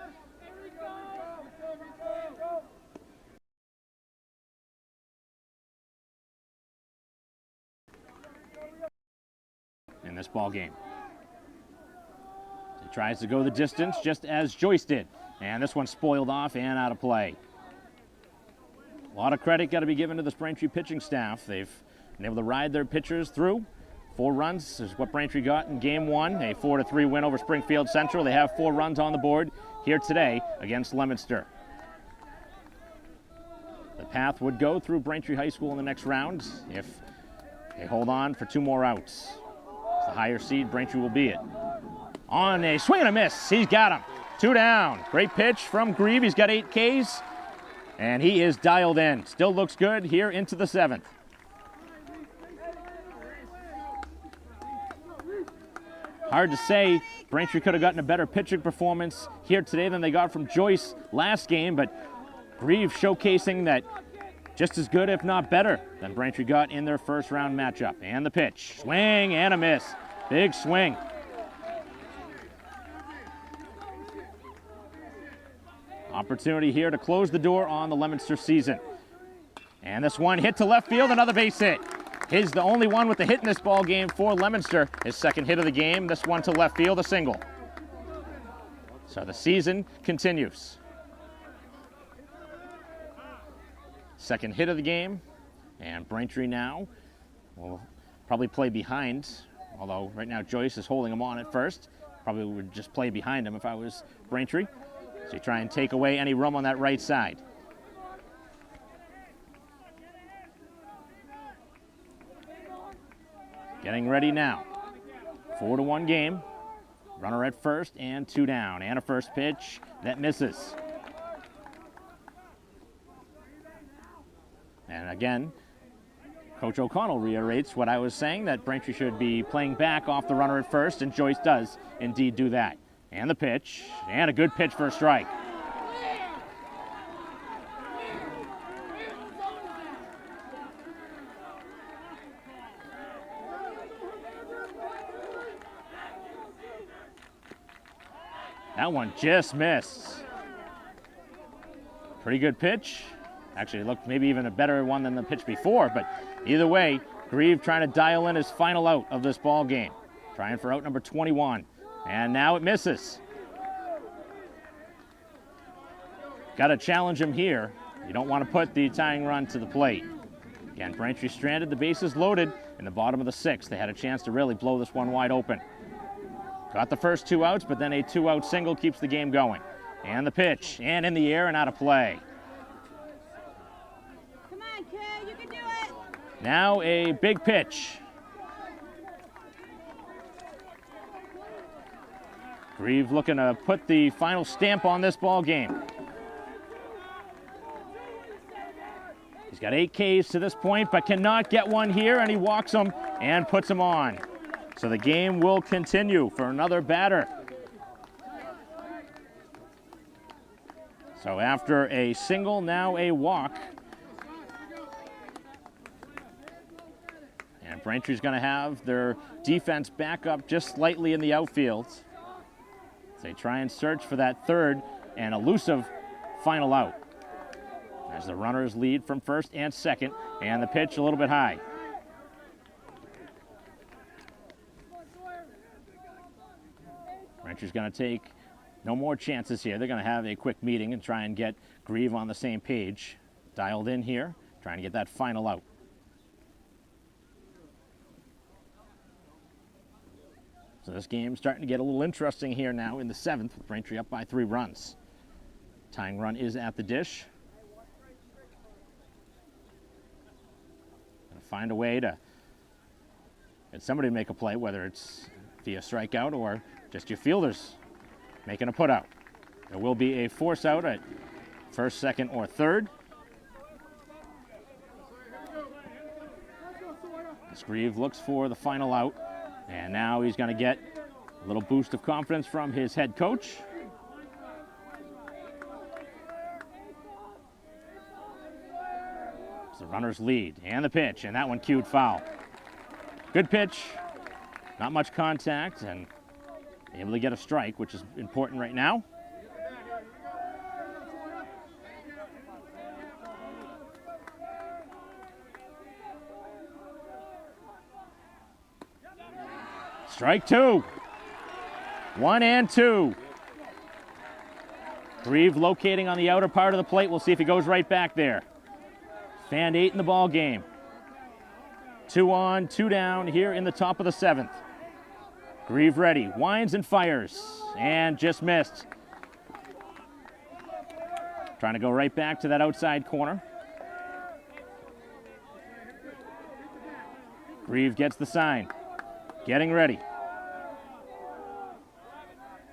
In this ball game. He tries to go the distance just as Joyce did. And this one spoiled off and out of play. A lot of credit got to be given to this Braintree pitching staff. They've been able to ride their pitchers through. 4 runs is what Braintree got in game 1. A 4-3 win over Springfield Central. They have 4 runs on the board here today against Leominster. The path would go through Braintree High School in the next round if they hold on for 2 more outs. The higher seed, Braintree will be it. On a swing and a miss, he's got him. 2 down. Great pitch from Grieve. He's got 8 Ks, and he is dialed in. Still looks good here into the 7th. Hard to say. Braintree could have gotten a better pitching performance here today than they got from Joyce last game, but Grieve showcasing that just as good, if not better, than Braintree got in their first round matchup. And the pitch. Swing and a miss. Big swing. Opportunity here to close the door on the Leominster season. And this one hit to left field, another base hit. He's the only one with the hit in this ball game for Leominster. His second hit of the game, this one to left field, a single. So the season continues. Second hit of the game, and Braintree now will probably play behind, although right now Joyce is holding him on at first. Probably would just play behind him if I was Braintree. So you try and take away any room on that right side. Getting ready now. 4-1 game. Runner at first and 2 down. And a first pitch that misses. And again, Coach O'Connell reiterates what I was saying, that Braintree should be playing back off the runner at first, and Joyce does indeed do that. And the pitch, and a good pitch for a strike. That one just missed. Pretty good pitch. Actually, it looked maybe even a better one than the pitch before, but either way, Grieve trying to dial in his final out of this ball game. Trying for out number 21, and now it misses. Got to challenge him here. You don't want to put the tying run to the plate. Again, Braintree stranded, the bases loaded in the bottom of the 6th. They had a chance to really blow this one wide open. Got the first 2 outs, but then a 2-out single keeps the game going. And the pitch, and in the air and out of play. Come on, kid, you can do it. Now a big pitch. Grieve looking to put the final stamp on this ball game. He's got 8 Ks to this point, but cannot get one here, and he walks him and puts him on. So the game will continue for another batter. So after a single, now a walk. And Braintree's going to have their defense back up just slightly in the outfield. They try and search for that third and elusive final out. As the runners lead from first and second, and the pitch a little bit high. Braintree's going to take no more chances here. They're going to have a quick meeting and try and get Grieve on the same page. Dialed in here, trying to get that final out. So this game's starting to get a little interesting here now in the 7th, with Braintree up by 3 runs. Tying run is at the dish. Gonna find a way to get somebody to make a play, whether it's via strikeout or just your fielders making a put out. There will be a force out at first, second, or third. As Grieve looks for the final out, and now he's going to get a little boost of confidence from his head coach. So the runners lead, and the pitch, and that one cued foul. Good pitch, not much contact, and able to get a strike, which is important right now. Strike 2. 1 and 2. Grieve locating on the outer part of the plate. We'll see if he goes right back there. Fanned 8 in the ball game. 2 on, 2 down here in the top of the 7th. Grieve ready, winds and fires, and just missed. Trying to go right back to that outside corner. Grieve gets the sign, getting ready.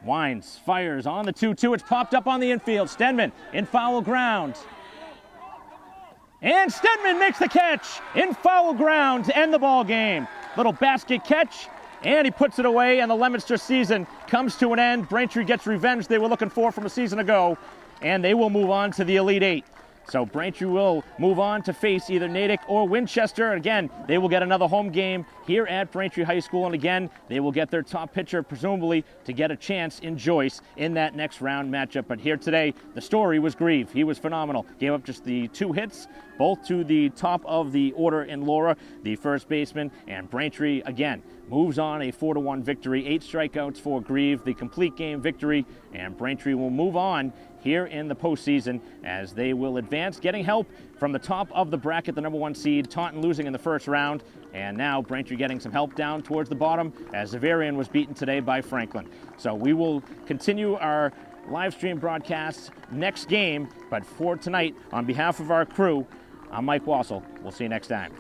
Winds, fires on the 2-2, it's popped up on the infield. Stenman in foul ground. And Stenman makes the catch in foul ground to end the ball game. Little basket catch. And he puts it away, and the Leominster season comes to an end. Braintree gets revenge they were looking for from a season ago, and they will move on to the Elite 8. So Braintree will move on to face either Natick or Winchester. And again, they will get another home game here at Braintree High School. And again, they will get their top pitcher, presumably, to get a chance in Joyce in that next round matchup. But here today, the story was Grieve. He was phenomenal. Gave up just the 2 hits, both to the top of the order in Laura, the first baseman, and Braintree, again, moves on a 4-1 victory, 8 strikeouts for Grieve, the complete game victory, and Braintree will move on here in the postseason as they will advance, getting help from the top of the bracket, the number 1 seed, Taunton losing in the first round, and now Braintree getting some help down towards the bottom as Xaverian was beaten today by Franklin. So we will continue our live stream broadcasts next game, but for tonight, on behalf of our crew, I'm Mike Wassel. We'll see you next time.